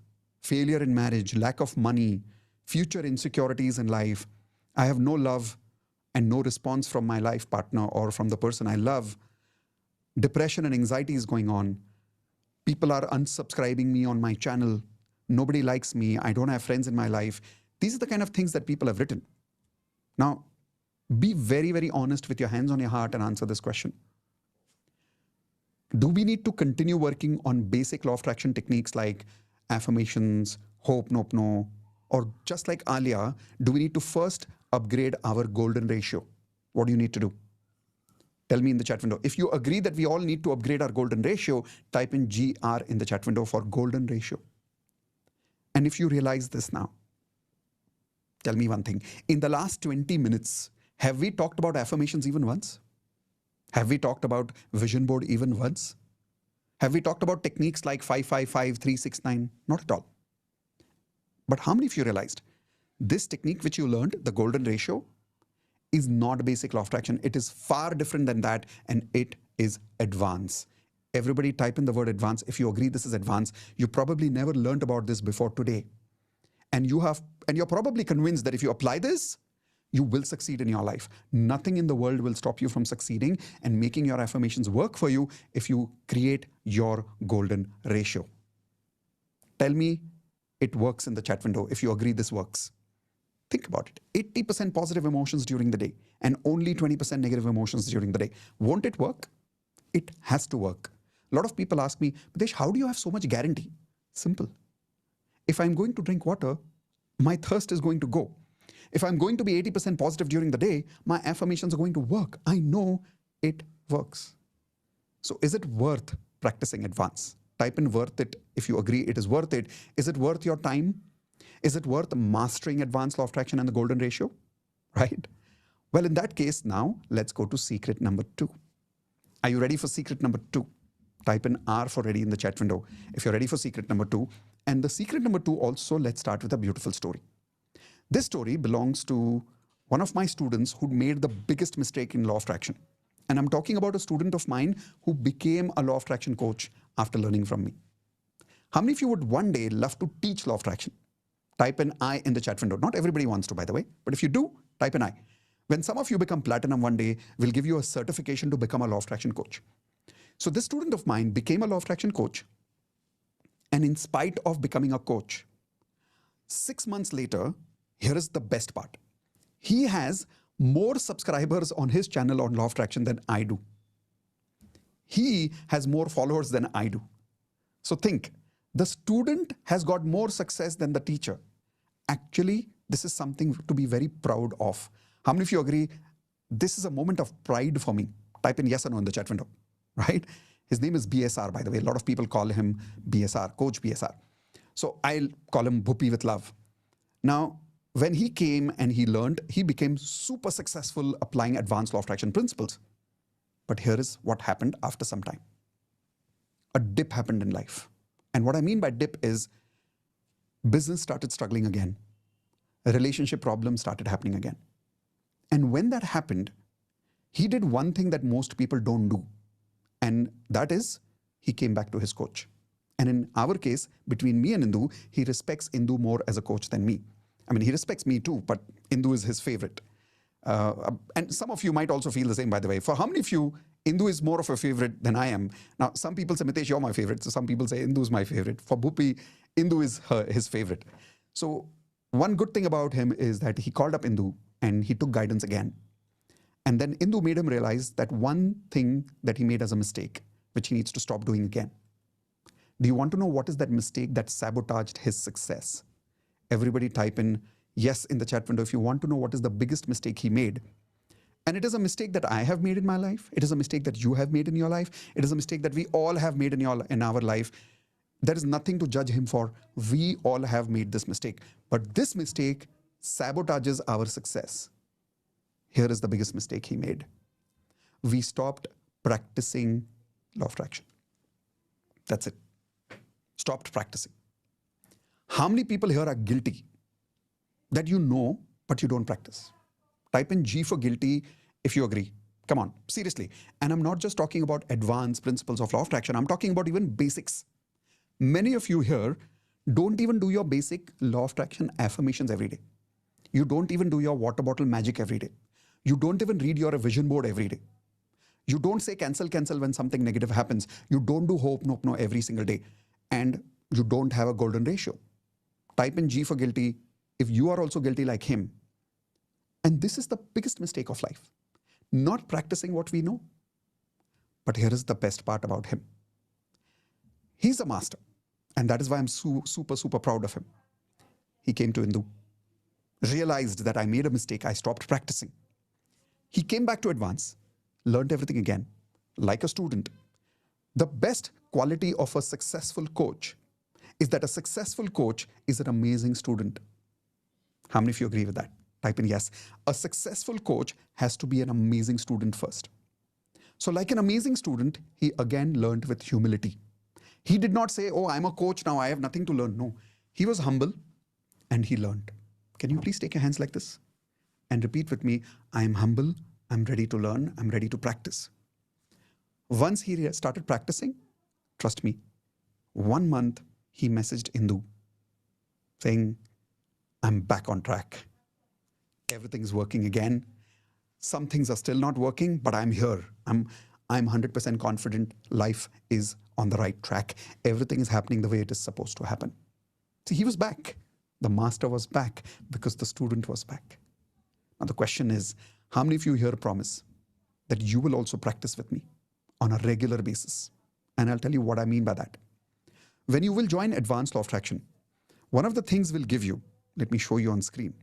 S16: Failure in marriage, lack of money, future insecurities in life. I have no love and no response from my life partner or from the person I love. Depression and anxiety is going on. People are unsubscribing me on my channel. Nobody likes me. I don't have friends in my life. These are the kind of things that people have written. Now, be very, very honest with your hands on your heart and answer this question. Do we need to continue working on basic law of attraction techniques like affirmations, hope, nope, no, or just like Alia, do we need to first upgrade our golden ratio? What do you need to do? Tell me in the chat window. If you agree that we all need to upgrade our golden ratio, type in GR in the chat window for golden ratio. And if you realize this now, tell me one thing. In the last 20 minutes, have we talked about affirmations even once? Have we talked about vision board even once? Have we talked about techniques like 555, 369? Not at all. But how many of you realized this technique which you learned, the golden ratio, is not basic law of attraction. It is far different than that, and it is advanced. Everybody type in the word advanced. If you agree this is advanced, you probably never learned about this before today. And you're probably convinced that if you apply this, you will succeed in your life. Nothing in the world will stop you from succeeding and making your affirmations work for you if you create your golden ratio. Tell me it works in the chat window if you agree this works. Think about it. 80% positive emotions during the day and only 20% negative emotions during the day. Won't it work? It has to work. A lot of people ask me, Mitesh, how do you have so much guarantee? Simple. If I'm going to drink water, my thirst is going to go. If I'm going to be 80% positive during the day, my affirmations are going to work. I know it works. So is it worth practicing advance? Type in worth it if you agree it is worth it. Is it worth your time? Is it worth mastering advanced law of attraction and the golden ratio? Right? Well, in that case, now let's go to secret number 2. Are you ready for secret number 2? Type in R for ready in the chat window if you're ready for secret number 2. And the secret number 2 also, let's start with a beautiful story. This story belongs to one of my students who made the biggest mistake in law of attraction. And I'm talking about a student of mine who became a law of attraction coach after learning from me. How many of you would one day love to teach law of attraction? Type in I in the chat window. Not everybody wants to, by the way, but if you do, type in I. When some of you become platinum one day, we'll give you a certification to become a law of attraction coach. So this student of mine became a law of attraction coach. And in spite of becoming a coach, 6 months later, here is the best part. He has more subscribers on his channel on law of attraction than I do. He has more followers than I do. So think, the student has got more success than the teacher. Actually, this is something to be very proud of. How many of you agree this is a moment of pride for me? Type in yes or no in the chat window, right? His name is BSR, by the way. A lot of people call him BSR, Coach BSR. So I'll call him Bhupi with love. Now, When he came and he learned, he became super successful applying advanced law of attraction principles. But here is what happened after some time. A dip happened in life. And what I mean by dip is business started struggling again. Relationship problems started happening again. And when that happened, he did one thing that most people don't do. And that is, he came back to his coach. And in our case, between me and Indu, he respects Indu more as a coach than me. I mean, he respects me too, but Indu is his favorite. And some of you might also feel the same, by the way. For how many of you, Indu is more of a favorite than I am? Now, some people say, Mitesh, you're my favorite. So some people say, Indu is my favorite. For Bhupi, Indu is his favorite. So one good thing about him is that he called up Indu and he took guidance again. And then Indu made him realize that one thing that he made as a mistake, which he needs to stop doing again. Do you want to know what is that mistake that sabotaged his success? Everybody type in yes in the chat window if you want to know what is the biggest mistake he made. And it is a mistake that I have made in my life. It is a mistake that you have made in your life. It is a mistake that we all have made in our life. There is nothing to judge him for. We all have made this mistake. But this mistake sabotages our success. Here is the biggest mistake he made. We stopped practicing law of attraction. That's it. Stopped practicing. How many people here are guilty that you know, but you don't practice? Type in G for guilty if you agree. Come on, seriously. And I'm not just talking about advanced principles of law of attraction. I'm talking about even basics. Many of you here don't even do your basic law of attraction affirmations every day. You don't even do your water bottle magic every day. You don't even read your vision board every day. You don't say cancel, cancel when something negative happens. You don't do hope, nope, no every single day. And you don't have a golden ratio. Type in G for guilty if you are also guilty like him. And this is the biggest mistake of life. Not practicing what we know. But here is the best part about him. He's a master. And that is why I'm super, super proud of him. He came to Indu, realized that I made a mistake. I stopped practicing. He came back to advance, learned everything again, like a student. The best quality of a successful coach is that a successful coach is an amazing student. How many of you agree with that? Type in yes. A successful coach has to be an amazing student first. So like an amazing student, he again learned with humility. He did not say, oh, I'm a coach now, I have nothing to learn. No, he was humble and he learned. Can you please take your hands like this and repeat with me, I am humble, I'm ready to learn, I'm ready to practice. Once he started practicing, trust me, 1 month he messaged Indu saying, I'm back on track. Everything's working again. Some things are still not working, but I'm here. I'm 100% confident life is on the right track. Everything is happening the way it is supposed to happen. See, he was back. The master was back because the student was back. Now the question is, how many of you here promise that you will also practice with me on a regular basis? And I'll tell you what I mean by that. When you will join Advanced Law of Attraction, one of the things we'll give you, let me show you on screen,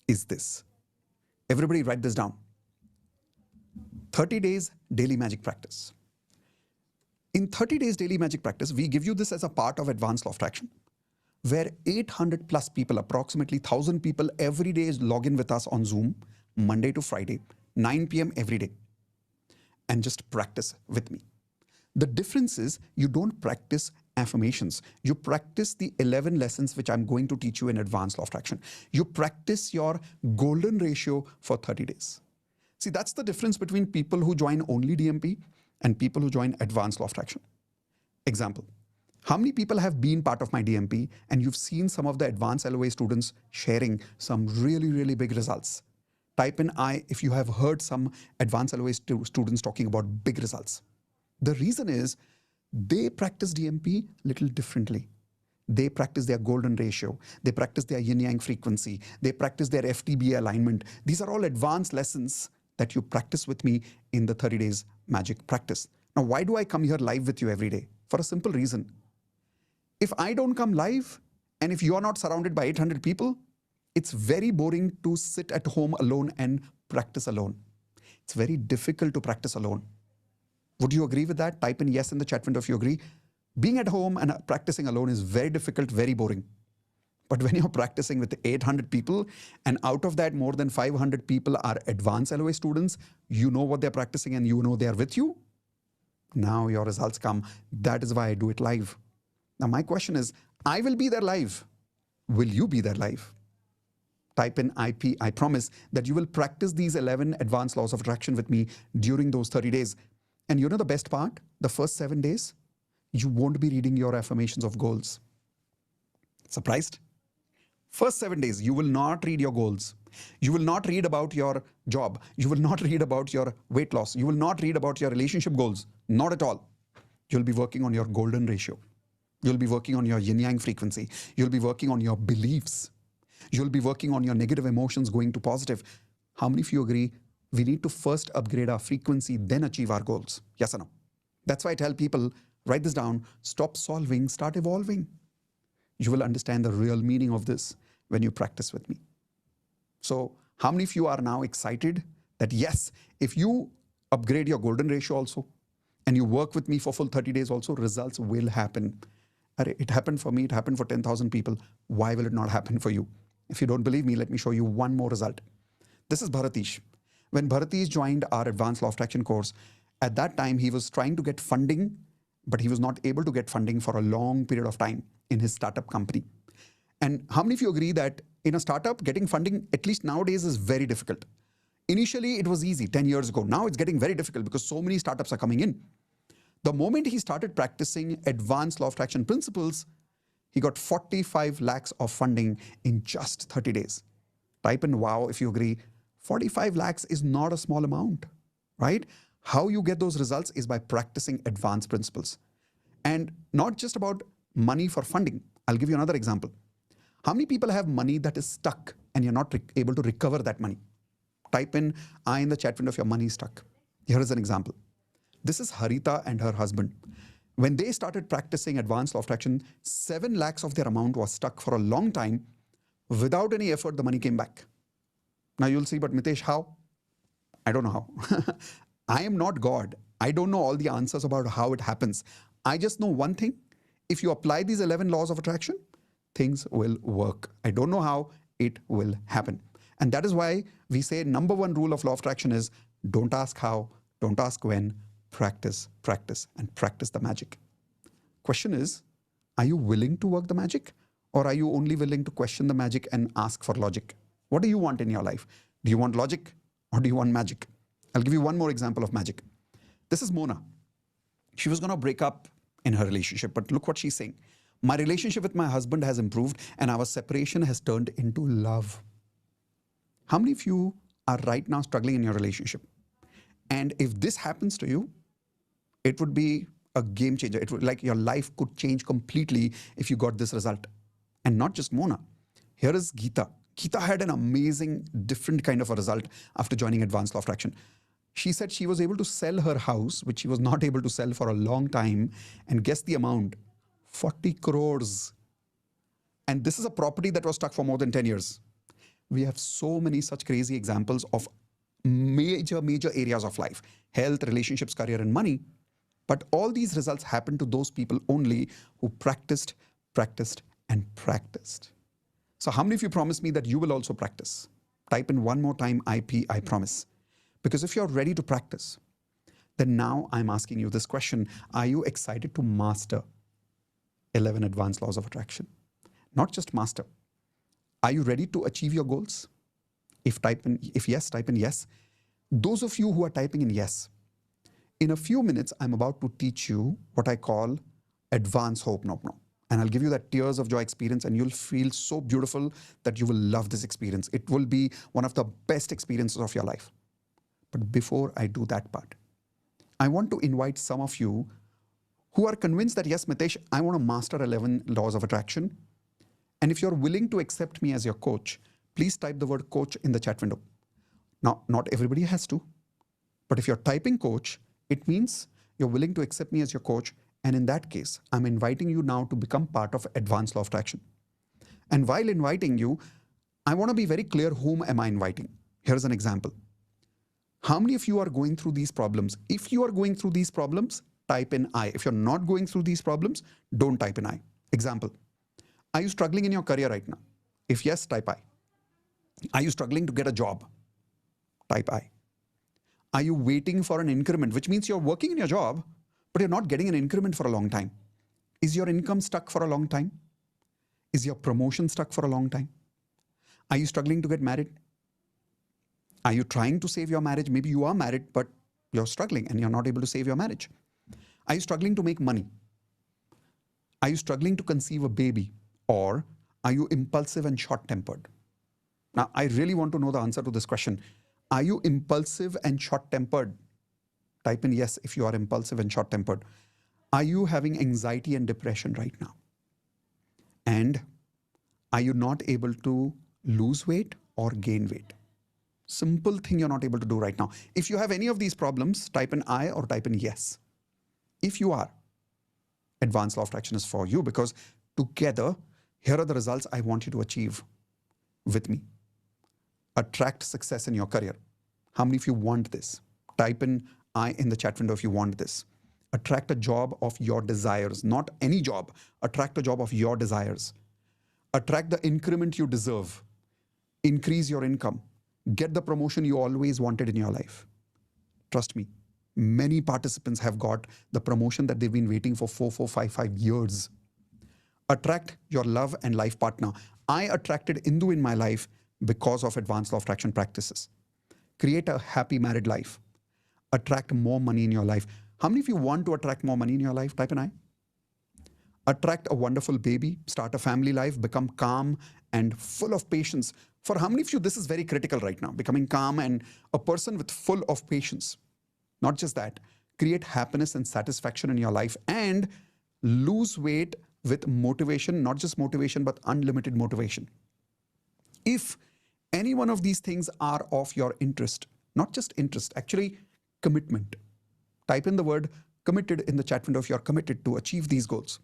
S16: is this. Everybody write this down. 30 days daily magic practice. In 30 days daily magic practice, we give you this as a part of Advanced Law of Attraction, where 800 plus people, approximately 1,000 people every day log in with us on Zoom, Monday to Friday, 9 p.m. every day, and just practice with me. The difference is you don't practice affirmations. You practice the 11 lessons which I'm going to teach you in Advanced Law of Attraction. You practice your golden ratio for 30 days. See, that's the difference between people who join only DMP and people who join Advanced Law of Attraction. Example, how many people have been part of my DMP and you've seen some of the advanced LOA students sharing some really, really big results? Type in I if you have heard some advanced LOA students talking about big results. The reason is they practice DMP little differently. They practice their golden ratio. They practice their yin-yang frequency. They practice their FTB alignment. These are all advanced lessons that you practice with me in the 30 days magic practice. Now, why do I come here live with you every day? For a simple reason. If I don't come live and if you are not surrounded by 800 people, it's very boring to sit at home alone and practice alone. It's very difficult to practice alone. Would you agree with that? Type in yes in the chat window if you agree. Being at home and practicing alone is very difficult, very boring. But when you're practicing with 800 people, and out of that, more than 500 people are advanced LOA students, you know what they're practicing and you know they're with you. Now your results come. That is why I do it live. Now, my question is, I will be there live. Will you be there live? Type in IP. I promise that you will practice these 11 advanced laws of attraction with me during those 30 days. And you know the best part? The first 7 days, you won't be reading your affirmations of goals. Surprised? First 7 days, you will not read your goals. You will not read about your job. You will not read about your weight loss. You will not read about your relationship goals. Not at all. You'll be working on your golden ratio. You'll be working on your yin-yang frequency. You'll be working on your beliefs. You'll be working on your negative emotions going to positive. How many of you agree we need to first upgrade our frequency, then achieve our goals? Yes or no? That's why I tell people, write this down, stop solving, start evolving. You will understand the real meaning of this when you practice with me. So how many of you are now excited that yes, if you upgrade your golden ratio also, and you work with me for full 30 days also, results will happen. It happened for me, it happened for 10,000 people. Why will it not happen for you? If you don't believe me, let me show you one more result. This is Bharatish. When Bharatish joined our Advanced Law of Attraction course, at that time he was trying to get funding, but he was not able to get funding for a long period of time in his startup company. And how many of you agree that in a startup, getting funding, at least nowadays, is very difficult? Initially, it was easy 10 years ago. Now it's getting very difficult because so many startups are coming in. The moment he started practicing advanced law of attraction principles, he got 45 lakhs of funding in just 30 days. Type in wow if you agree. 45 lakhs is not a small amount, right? How you get those results is by practicing advanced principles. And not just about money for funding. I'll give you another example. How many people have money that is stuck and you're not able to recover that money? Type in I in the chat window if your money is stuck. Here is an example. This is Harita and her husband. When they started practicing advanced law of attraction, 7 lakhs of their amount was stuck for a long time. Without any effort, the money came back. Now you'll see, but Mitesh, how? I don't know how. I am not God. I don't know all the answers about how it happens. I just know one thing. If you apply these 11 laws of attraction, things will work. I don't know how, it will happen. And that is why we say number one rule of law of attraction is don't ask how, don't ask when, practice, practice, and practice the magic. Question is, are you willing to work the magic? Or are you only willing to question the magic and ask for logic? What do you want in your life? Do you want logic or do you want magic? I'll give you one more example of magic. This is Mona. She was going to break up in her relationship, but look what she's saying. My relationship with my husband has improved and our separation has turned into love. How many of you are right now struggling in your relationship? And if this happens to you, it would be a game changer. It would, like, your life could change completely if you got this result. And not just Mona. Here is Geeta. Geeta had an amazing, different kind of a result after joining Advanced Law of Attraction. She said she was able to sell her house, which she was not able to sell for a long time. And guess the amount? 40 crores. And this is a property that was stuck for more than 10 years. We have so many such crazy examples of major areas of life. Health, relationships, career, and money. But all these results happen to those people only who practiced, practiced, and practiced. So how many of you promise me that you will also practice? Type in one more time, IP, I promise. Because if you're ready to practice, then now I'm asking you this question. Are you excited to master 11 advanced laws of attraction? Not just master. Are you ready to achieve your goals? If yes, type in yes. Those of you who are typing in yes, in a few minutes, I'm about to teach you what I call advanced hope no. And I'll give you that tears of joy experience and you'll feel so beautiful that you will love this experience. It will be one of the best experiences of your life. But before I do that part, I want to invite some of you who are convinced that, yes, Mitesh, I want to master 11 laws of attraction. And if you're willing to accept me as your coach, please type the word coach in the chat window. Now, not everybody has to, but if you're typing coach, it means you're willing to accept me as your coach. And in that case, I'm inviting you now to become part of Advanced Law of Attraction. And while inviting you, I want to be very clear, whom am I inviting? Here's an example. How many of you are going through these problems? If you are going through these problems, type in I. If you're not going through these problems, don't type in I. Example. Are you struggling in your career right now? If yes, type I. Are you struggling to get a job? Type I. Are you waiting for an increment, which means you're working in your job, but you're not getting an increment for a long time? Is your income stuck for a long time? Is your promotion stuck for a long time? Are you struggling to get married? Are you trying to save your marriage? Maybe you are married, but you're struggling and you're not able to save your marriage. Are you struggling to make money? Are you struggling to conceive a baby? Or are you impulsive and short-tempered? Now, I really want to know the answer to this question. Are you impulsive and short-tempered? Type in yes if you are impulsive and short-tempered. Are you having anxiety and depression right now? And are you not able to lose weight or gain weight? Simple thing you're not able to do right now. If you have any of these problems, type in I or type in yes. If you are, Advanced Law of Attraction is for you, because together, here are the results I want you to achieve with me. Attract success in your career. How many of you want this? Type in I in the chat window if you want this. Attract a job of your desires, not any job. Attract a job of your desires. Attract the increment you deserve. Increase your income. Get the promotion you always wanted in your life. Trust me, many participants have got the promotion that they've been waiting for 5 years. Attract your love and life partner. I attracted Indu in my life because of Advanced Law of Attraction practices. Create a happy married life. Attract more money in your life. How many of you want to attract more money in your life? Type in I. Attract a wonderful baby, start a family life, become calm and full of patience. For how many of you, this is very critical right now, becoming calm and a person with full of patience. Not just that, create happiness and satisfaction in your life and lose weight with motivation, not just motivation, but unlimited motivation. If any one of these things are of your interest, not just interest, actually commitment. Type in the word committed in the chat window if you're committed to achieve these goals.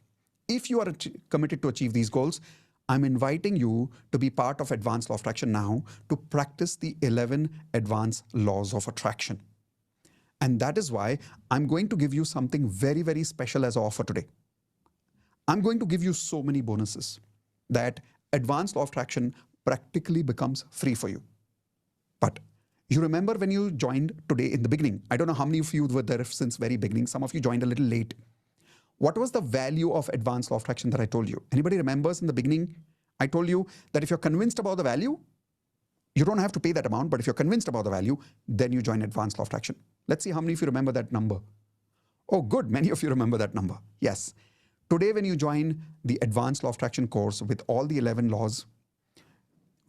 S16: If you are committed to achieve these goals, I'm inviting you to be part of Advanced Law of Attraction now to practice the 11 Advanced Laws of Attraction. And that is why I'm going to give you something very, very special as an offer today. I'm going to give you so many bonuses that Advanced Law of Attraction practically becomes free for you. But you remember when you joined today in the beginning, I don't know how many of you were there since very beginning. Some of you joined a little late. What was the value of Advanced Law of Attraction that I told you? Anybody remembers in the beginning? I told you that if you're convinced about the value, you don't have to pay that amount, but if you're convinced about the value, then you join Advanced Law of Attraction. Let's see how many of you remember that number. Oh, good. Many of you remember that number. Yes. Today, when you join the Advanced Law of Attraction course with all the 11 laws,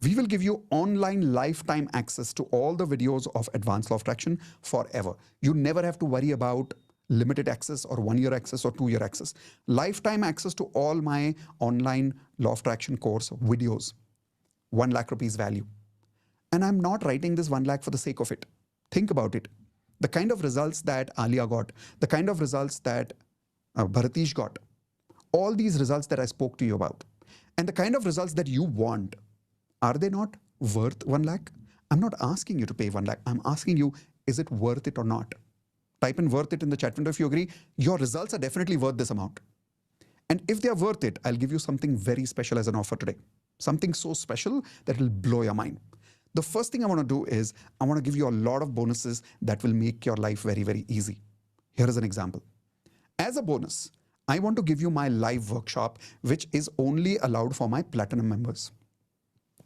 S16: we will give you online lifetime access to all the videos of Advanced Law of Attraction forever. You never have to worry about limited access or 1-year access or 2-year access. Lifetime access to all my online Law of Attraction course videos. 1 lakh rupees value. And I'm not writing this 1 lakh for the sake of it. Think about it. The kind of results that Alia got, the kind of results that Bharatish got, all these results that I spoke to you about, and the kind of results that you want, are they not worth 1 lakh? I'm not asking you to pay 1 lakh. I'm asking you, is it worth it or not? Type in worth it in the chat window if you agree. Your results are definitely worth this amount. And if they are worth it, I'll give you something very special as an offer today. Something so special that will blow your mind. The first thing I want to do is I want to give you a lot of bonuses that will make your life very, very easy. Here is an example. As a bonus, I want to give you my live workshop, which is only allowed for my Platinum members.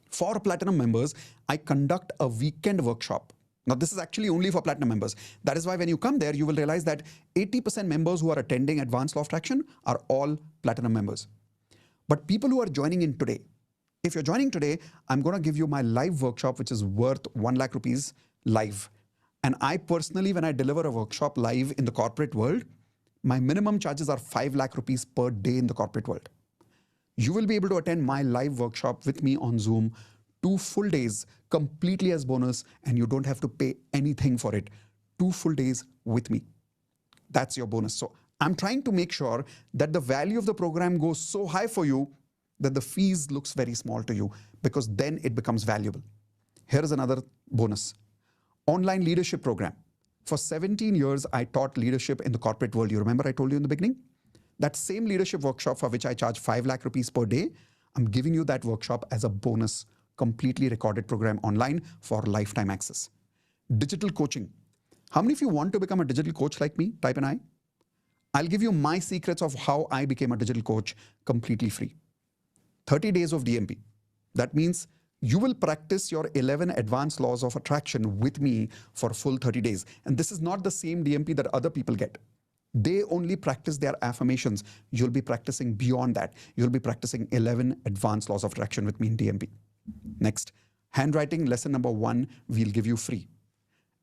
S16: For Platinum members, I conduct a weekend workshop. Now, this is actually only for Platinum members. That is why when you come there, you will realize that 80% members who are attending Advanced Law of Attraction are all Platinum members. But people who are joining in today, if you're joining today, I'm going to give you my live workshop, which is worth 1 lakh rupees live. And I personally, when I deliver a workshop live in the corporate world, my minimum charges are 5 lakh rupees per day in the corporate world. You will be able to attend my live workshop with me on Zoom 2 full days completely as bonus, and you don't have to pay anything for it. 2 full days with me. That's your bonus. So I'm trying to make sure that the value of the program goes so high for you that the fees looks very small to you, because then it becomes valuable. Here is another bonus. Online leadership program. For 17 years, I taught leadership in the corporate world. You remember I told you in the beginning? That same leadership workshop for which I charge 5 lakh rupees per day, I'm giving you that workshop as a bonus, completely recorded program online for lifetime access. Digital coaching. How many of you want to become a digital coach like me? Type an I. I'll give you my secrets of how I became a digital coach completely free. 30 days of DMP. That means you will practice your 11 advanced laws of attraction with me for full 30 days. And this is not the same DMP that other people get. They only practice their affirmations. You'll be practicing beyond that. You'll be practicing 11 advanced laws of attraction with me in DMP. Next, handwriting lesson number 1, we'll give you free.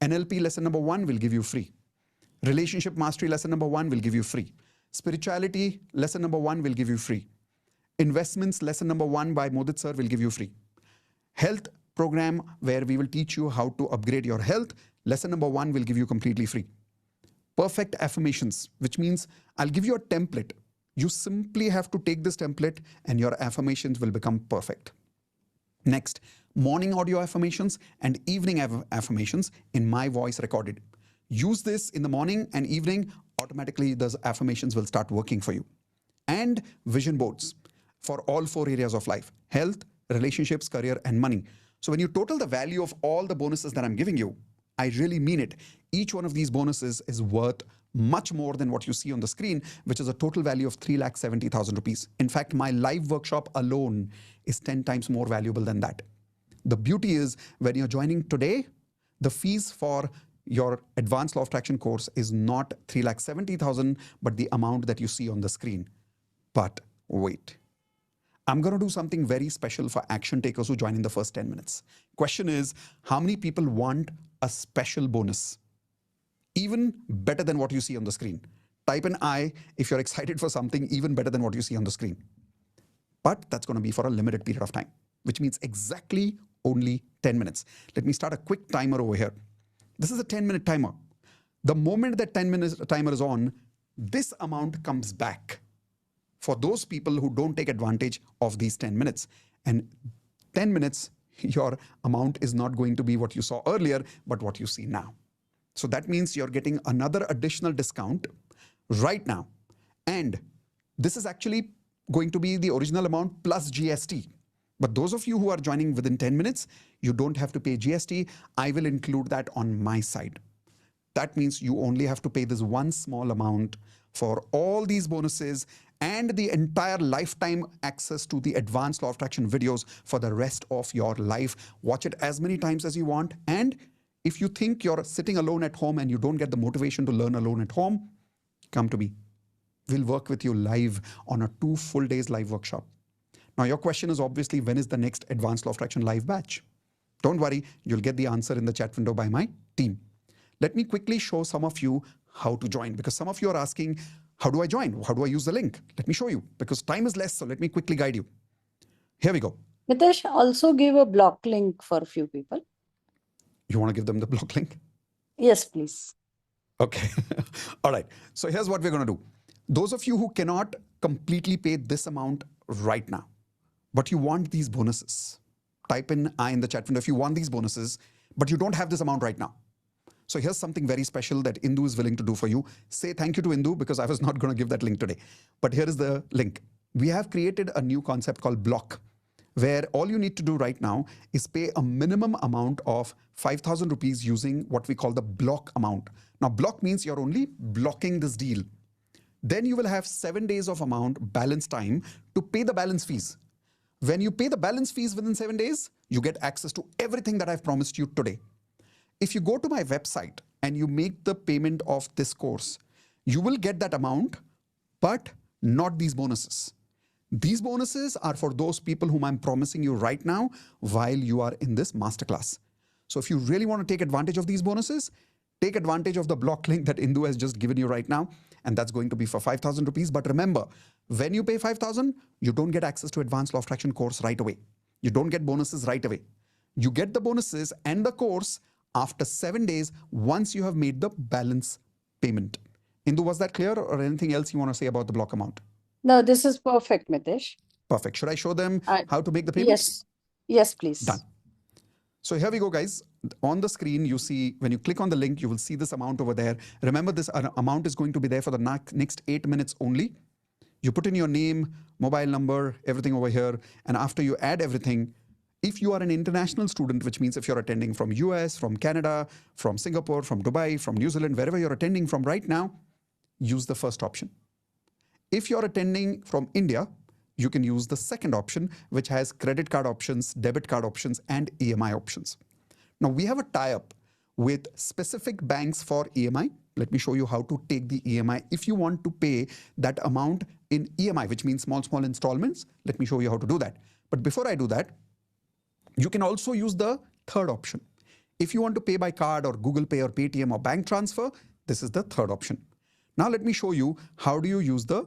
S16: NLP lesson number 1, we'll give you free. Relationship mastery lesson number 1, we'll give you free. Spirituality lesson number 1, we'll give you free. Investments lesson number 1 by Modit sir will give you free. Health program where we will teach you how to upgrade your health. Lesson number 1 will give you completely free. Perfect affirmations, which means I'll give you a template. You simply have to take this template and your affirmations will become perfect. Next, morning audio affirmations and evening affirmations in my voice recorded. Use this in the morning and evening, automatically those affirmations will start working for you. And vision boards for all 4 areas of life: health, relationships, career, and money. So when you total the value of all the bonuses that I'm giving you, I really mean it. Each one of these bonuses is worth much more than what you see on the screen, which is a total value of 3,70,000 rupees. In fact, my live workshop alone is 10 times more valuable than that. The beauty is when you're joining today, the fees for your advanced law of attraction course is not 3,70,000, but the amount that you see on the screen. But wait, I'm going to do something very special for action takers who join in the first 10 minutes. Question is, how many people want a special bonus? Even better than what you see on the screen. Type an I if you're excited for something even better than what you see on the screen. But that's going to be for a limited period of time, which means exactly only 10 minutes. Let me start a quick timer over here. This is a 10-minute timer. The moment that 10-minute timer is on, this amount comes back for those people who don't take advantage of these 10 minutes. And 10 minutes, your amount is not going to be what you saw earlier, but what you see now. So that means you're getting another additional discount right now. And this is actually going to be the original amount plus GST. But those of you who are joining within 10 minutes, you don't have to pay GST. I will include that on my side. That means you only have to pay this one small amount for all these bonuses and the entire lifetime access to the advanced law of attraction videos for the rest of your life. Watch it as many times as you want. And if you think you're sitting alone at home and you don't get the motivation to learn alone at home, come to me. We'll work with you live on a 2 full days live workshop. Now, your question is obviously, when is the next Advanced Law of Attraction live batch? Don't worry, you'll get the answer in the chat window by my team. Let me quickly show some of you how to join, because some of you are asking, how do I join? How do I use the link? Let me show you, because time is less, so let me quickly guide you. Here we go.
S17: Mitesh, also give a block link for a few people.
S16: You want to give them the block link?
S17: Yes, please.
S16: Okay. All right. So here's what we're going to do. Those of you who cannot completely pay this amount right now, but you want these bonuses, type in I in the chat window if you want these bonuses, but you don't have this amount right now. So here's something very special that Indu is willing to do for you. Say thank you to Indu, because I was not going to give that link today. But here is the link. We have created a new concept called block, where all you need to do right now is pay a minimum amount of 5,000 rupees using what we call the block amount. Now, block means you're only blocking this deal. Then you will have 7 days of amount balance time to pay the balance fees. When you pay the balance fees within 7 days, you get access to everything that I've promised you today. If you go to my website and you make the payment of this course, you will get that amount, but not these bonuses. These bonuses are for those people whom I'm promising you right now while you are in this masterclass. So if you really want to take advantage of these bonuses, take advantage of the block link that Indu has just given you right now, and that's going to be for 5,000 rupees. But remember, when you pay 5,000, you don't get access to Advanced Law of Attraction course right away. You don't get bonuses right away. You get the bonuses and the course after 7 days once you have made the balance payment. Indu, was that clear, or anything else you want to say about the block amount?
S17: No, this is perfect, Mitesh.
S16: Perfect. Should I show them how to make the payment?
S17: Yes. Yes, please.
S16: Done. So here we go, guys. On the screen, you see, when you click on the link, you will see this amount over there. Remember, this amount is going to be there for the next 8 minutes only. You put in your name, mobile number, everything over here. And after you add everything, if you are an international student, which means if you're attending from US, from Canada, from Singapore, from Dubai, from New Zealand, wherever you're attending from right now, use the first option. If you're attending from India, you can use the second option, which has credit card options, debit card options, and EMI options. Now, we have a tie-up with specific banks for EMI. Let me show you how to take the EMI. If you want to pay that amount in EMI, which means small installments, let me show you how to do that. But before I do that, you can also use the third option. If you want to pay by card or Google Pay or Paytm or bank transfer, this is the third option. Now let me show you how do you use the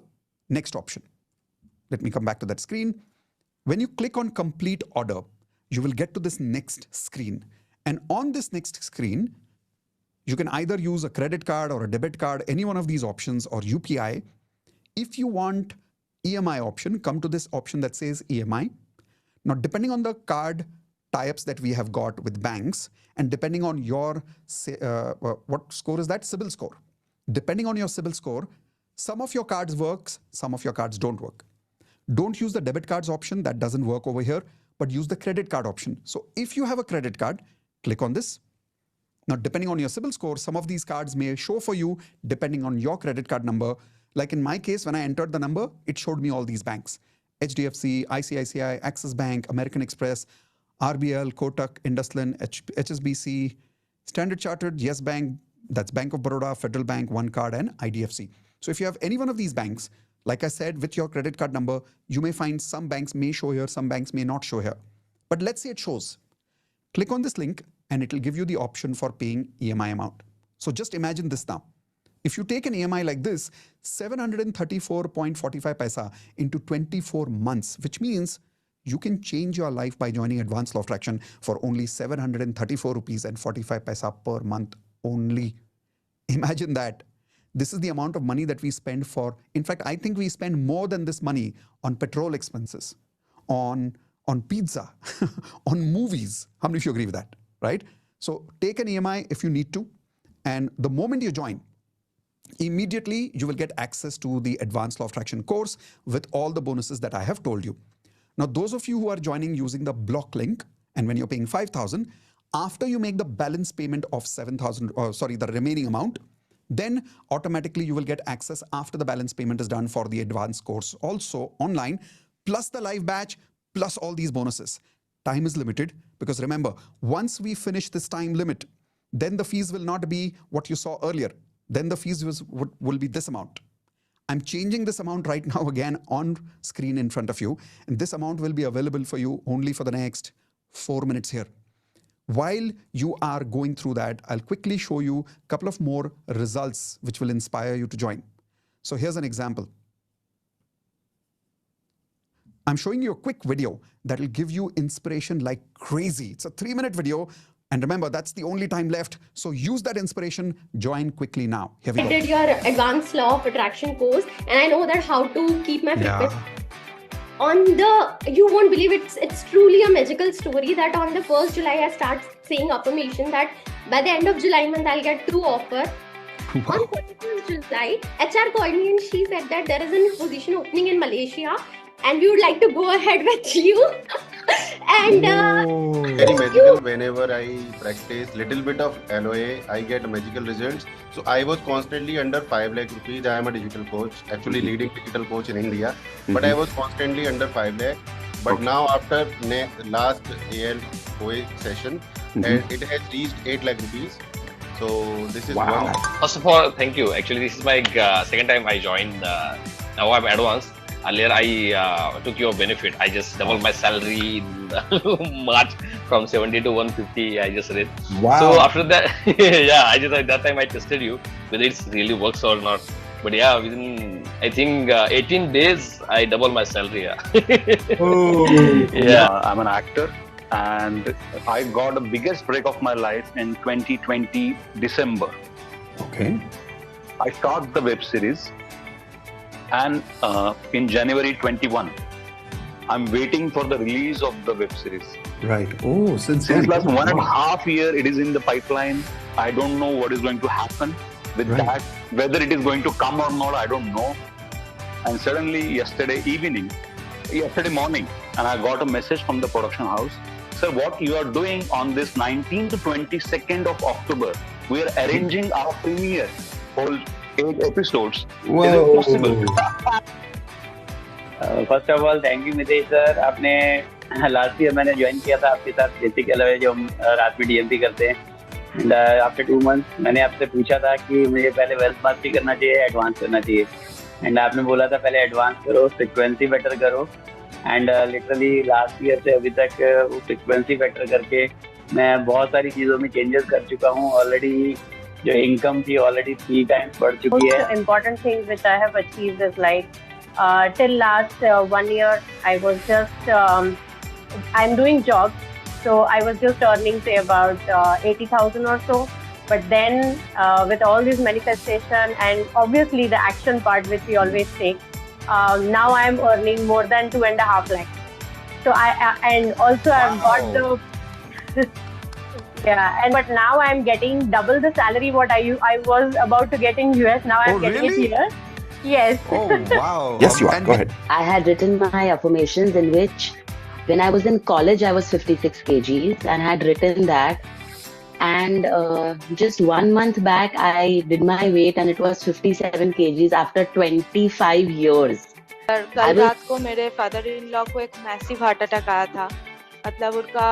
S16: next option. Let me come back to that screen. When you click on complete order, you will get to this next screen. And on this next screen, you can either use a credit card or a debit card, any one of these options, or UPI. If you want EMI option, come to this option that says EMI. Now, depending on the card tie-ups that we have got with banks, and depending on your, what score is that? CIBIL score. Depending on your CIBIL score, some of your cards works, some of your cards don't work. Don't use the debit cards option, that doesn't work over here, but use the credit card option. So if you have a credit card, click on this. Now, depending on your CIBIL score, some of these cards may show for you depending on your credit card number. Like in my case, when I entered the number, it showed me all these banks. HDFC, ICICI, Axis Bank, American Express, RBL, Kotak, IndusLand, HSBC, Standard Chartered, Yes Bank, that's Bank of Baroda, Federal Bank, One Card, and IDFC. So if you have any one of these banks, like I said, with your credit card number, you may find some banks may show here, some banks may not show here. But let's say it shows. Click on this link and it will give you the option for paying EMI amount. So just imagine this now. If you take an EMI like this, 734.45 paisa into 24 months, which means you can change your life by joining Advanced Law of Attraction for only 734 rupees and 45 paisa per month only. Imagine that. This is the amount of money that we spend for. In fact, I think we spend more than this money on petrol expenses, on pizza, on movies. How many of you agree with that, right? So take an EMI if you need to. And the moment you join, immediately you will get access to the Advanced Law of Attraction course with all the bonuses that I have told you. Now, those of you who are joining using the block link, and when you're paying 5,000, after you make the balance payment of 7,000, the remaining amount, then automatically you will get access after the balance payment is done for the advanced course also online, plus the live batch, plus all these bonuses. Time is limited because remember, once we finish this time limit, then the fees will not be what you saw earlier. Then the fees will be this amount. I'm changing this amount right now again on screen in front of you. And this amount will be available for you only for the next 4 minutes here. While you are going through that, I'll quickly show you a couple of more results which will inspire you to join. So here's an example. I'm showing you a quick video that will give you inspiration like crazy. It's a 3-minute video. And remember, that's the only time left. So use that inspiration. Join quickly now. Here we go.
S18: I did your Advanced Law of Attraction course, and I know that how to keep my frequency. You won't believe it's truly a magical story that on the 1st July I start saying affirmation that by the end of July month I'll get 2 offers. Wow. On 31st July, HR called me and she said that there is a position opening in Malaysia and we would like to go ahead with you. And
S19: very magical. Whenever I practice little bit of LOA, I get magical results. So I was constantly under 5 lakh rupees. I am a digital coach, actually leading digital coach in India. But I was constantly under 5 lakh. But now after last AL OA session, it has reached 8 lakh rupees. So this is one.
S20: First of all, thank you. Actually, this is my second time I joined. Now I'm advanced. Earlier, I took your benefit. I just doubled my salary in March from 70 to 150. I just read.
S16: Wow.
S20: So after that, yeah, at that time I tested you whether it really works or not. But yeah, within I think 18 days, I doubled my salary. Yeah.
S21: Yeah, I'm an actor, and I got the biggest break of my life in 2020 December.
S16: Okay.
S21: I started the web series. And in January 21, I'm waiting for the release of the web series.
S16: Right. Oh, since
S21: last 1.5 years, it is in the pipeline. I don't know what is going to happen with that. Whether it is going to come or not, I don't know. And suddenly, yesterday morning, and I got a message from the production house. Sir, what you are doing on this 19th to 22nd of October, we are arranging our premiere, all 8 episodes. Is it possible?
S1: First of all thank you Mitesh sir. आपने last year मैंने join किया था आपके साथ basic अलावा जो हम रात में डीएमपी करते हैं. एंड आफ्टर 2 मंथ्स मैंने आपसे पूछा था कि मुझे पहले वेल्थ मास्टरी करना चाहिए, एडवांस करना चाहिए. एंड आपने बोला था पहले एडवांस करो, फ्रिक्वेंसी बेटर करो. एंड लिटरली लास्ट ईयर से अभी तक वो फ्रिक्वेंसी बेटर करके मैं बहुत सारी चीज़ों में चेंजेस कर चुका हूँ. ऑलरेडी जो इनकम थी ऑलरेडी 3 टाइम्स बढ़ चुकी है.
S22: Important things which I have achieved is like till last 1 year I was just I'm doing jobs, so I was just earning say about 80,000 or so. But then with all this manifestation and obviously the action part which we always take, now I am earning more than 2.5 lakhs. So I and also I've got the but now I'm getting double the salary what I was about to get in US. Now I'm getting it here. Yes.
S16: Oh, wow.
S23: Yes, you are. Go ahead.
S24: I had written my affirmations in which when I was in college, I was 56 kgs and had written that. And just 1 month back, I did my weight and it was 57 kgs after 25 years.
S25: कल रात को मेरे father in law को एक massive heart attack आया था. मतलब उनका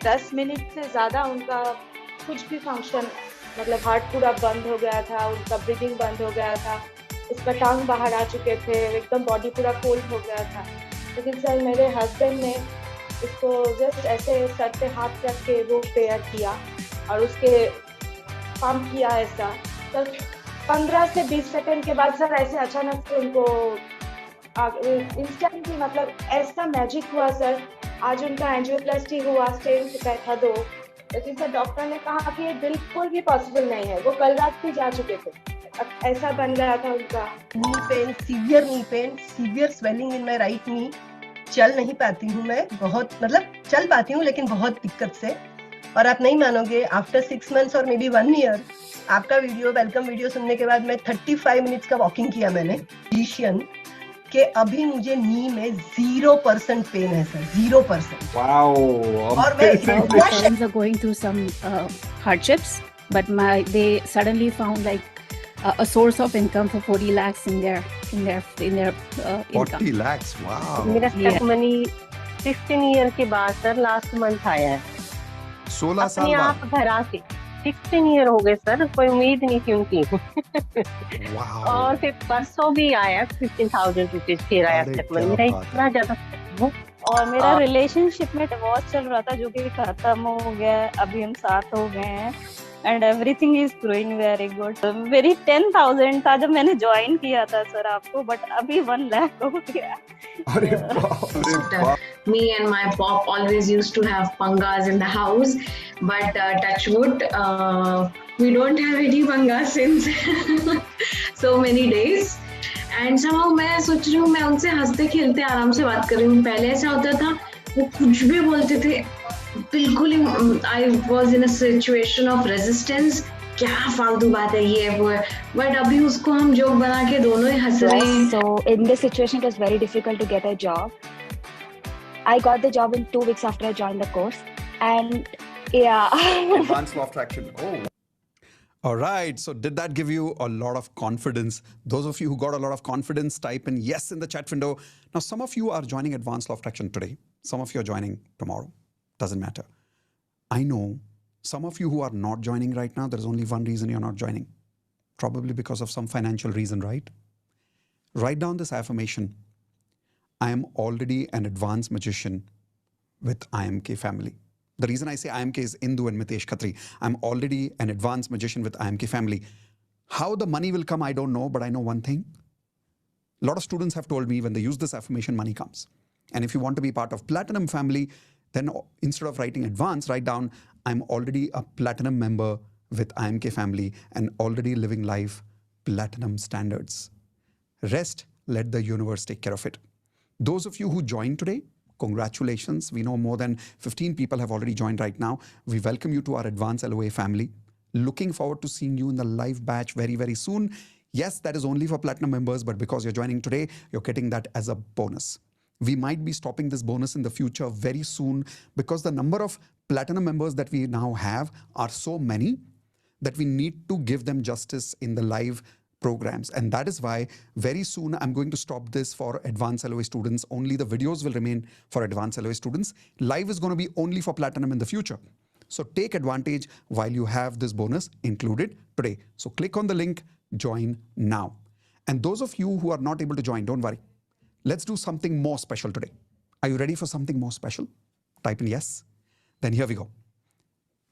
S25: 10 मिनट से ज़्यादा उनका कुछ भी फंक्शन, मतलब हार्ट पूरा बंद हो गया था, उनका ब्रीदिंग बंद हो गया था, उसका टांग बाहर आ चुके थे, एकदम बॉडी पूरा कोल्ड हो गया था. लेकिन सर मेरे हस्बैंड ने उसको जस्ट ऐसे सर पे हाथ रख के वो प्रेयर किया और उसके पंप किया ऐसा. सर 15 से 20 सेकंड के बाद सर ऐसे अचानक से उनको इंस्टेंटली मतलब ऐसा मैजिक हुआ सर. आज उनका एंजियोप्लास्टी हुआ, स्टेन बैठा 2. लेकिन सर डॉक्टर ने कहा कि ये बिल्कुल भी पॉसिबल नहीं है. वो कल रात भी जा चुके थे. अब ऐसा बन गया था उनका.
S26: Knee pain, severe swelling in my right knee. चल नहीं पाती हूँ मैं, बहुत मतलब चल पाती हूँ लेकिन बहुत दिक्कत से. और आप नहीं मानोगे, आफ्टर 6 मंथ्स और मे बी 1 ईयर आपका वीडियो, वेलकम वीडियो सुनने के बाद मैं 35 मिनट्स का वॉकिंग किया मैंने. फिजिशियन के अभी मुझे नी में 0% पेन है सर, 0%.
S16: Wow.
S26: और मैं
S17: My parents are going through some hardships, but they suddenly found like a source of income for 40 lakhs in their income.
S16: 40 lakhs, wow.
S22: मेरा स्टेप मनी 16 ईयर के बाद सर लास्ट मंथ आया है.
S16: 16 साल बाद
S22: आप घर आके 16 ईयर हो गए सर, कोई उम्मीद नहीं थी उनकी. और फिर परसों भी आया 15,000 रुपीज फिर आया स्टेप मनी. मेरा इतना ज्यादा.
S5: और मेरा रिलेशनशिप में डिवोर्स चल रहा था जो कि खत्म हो गया. अभी हम साथ हो गए हैं and everything is growing very good. मेरी 10,000 था जब मैंने ज्वाइन किया था सर आपको, बट अभी 1 लाख हो गया.
S16: अरे बाप.
S10: Me and my pop always used to have pangas in the house, but touch wood, we don't have any pangas since so many days. And somehow मैं सोच रही हूँ, मैं उनसे हंसते खेलते आराम से बात कर रही हूँ. पहले ऐसा होता था वो कुछ भी बोलते थे, बिल्कुल ही I was in a situation of resistance. क्या फालतू बात है ये वो है. बट अभी उसको हम जोक बना के दोनों ही हंस रहे हैं.
S27: So in this situation it was very difficult to get a job. I got the job in 2 weeks after I joined the course, and yeah.
S16: Advanced law of attraction. Oh. All right. So did that give you a lot of confidence? Those of you who got a lot of confidence, type in yes in the chat window. Now, some of you are joining Advanced Law of Attraction today. Some of you are joining tomorrow. Doesn't matter. I know some of you who are not joining right now, there's only one reason you're not joining. Probably because of some financial reason, right? Write down this affirmation. I am already an advanced magician with IMK family. The reason I say IMK is Indu and Mitesh Khatri. I'm already an advanced magician with IMK family. How the money will come, I don't know, but I know one thing. A lot of students have told me when they use this affirmation, money comes. And if you want to be part of Platinum family, then instead of writing advanced, write down, I'm already a Platinum member with IMK family and already living life Platinum standards. Rest, let the universe take care of it. Those of you who joined today, congratulations. We know more than 15 people have already joined right now. We welcome you to our Advanced LOA family. Looking forward to seeing you in the live batch very, very soon. Yes, that is only for platinum members, but because you're joining today, you're getting that as a bonus. We might be stopping this bonus in the future very soon because the number of platinum members that we now have are so many that we need to give them justice in the live programs. And that is why very soon I'm going to stop this for advanced LOA students. Only the videos will remain for advanced LOA students. Live is going to be only for platinum in the future. So take advantage while you have this bonus included today. So click on the link, join now. And those of you who are not able to join, don't worry. Let's do something more special today. Are you ready for something more special? Type in yes. Then here we go.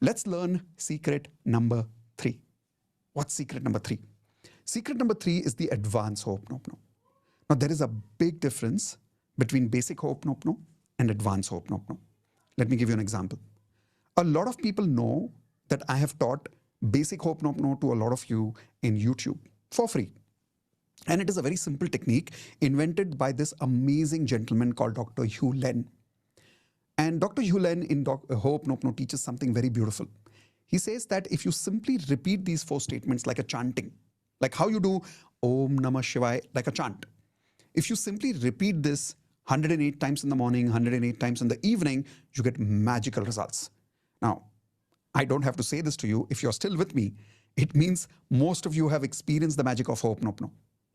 S16: Let's learn secret number 3. What's secret number 3? Secret number 3 is the advanced Ho'oponopono. Now there is a big difference between basic Ho'oponopono and advanced Ho'oponopono. Let me give you an example. A lot of people know that I have taught basic Ho'oponopono to a lot of you in YouTube for free. And it is a very simple technique invented by this amazing gentleman called Dr. Hugh Len. And Dr. Hugh Len in Ho'oponopono teaches something very beautiful. He says that if you simply repeat these 4 statements like a chanting, like how you do Om Namah Shivaya, like a chant. If you simply repeat this 108 times in the morning, 108 times in the evening, you get magical results. Now, I don't have to say this to you. If you're still with me, it means most of you have experienced the magic of Ho'oponopono.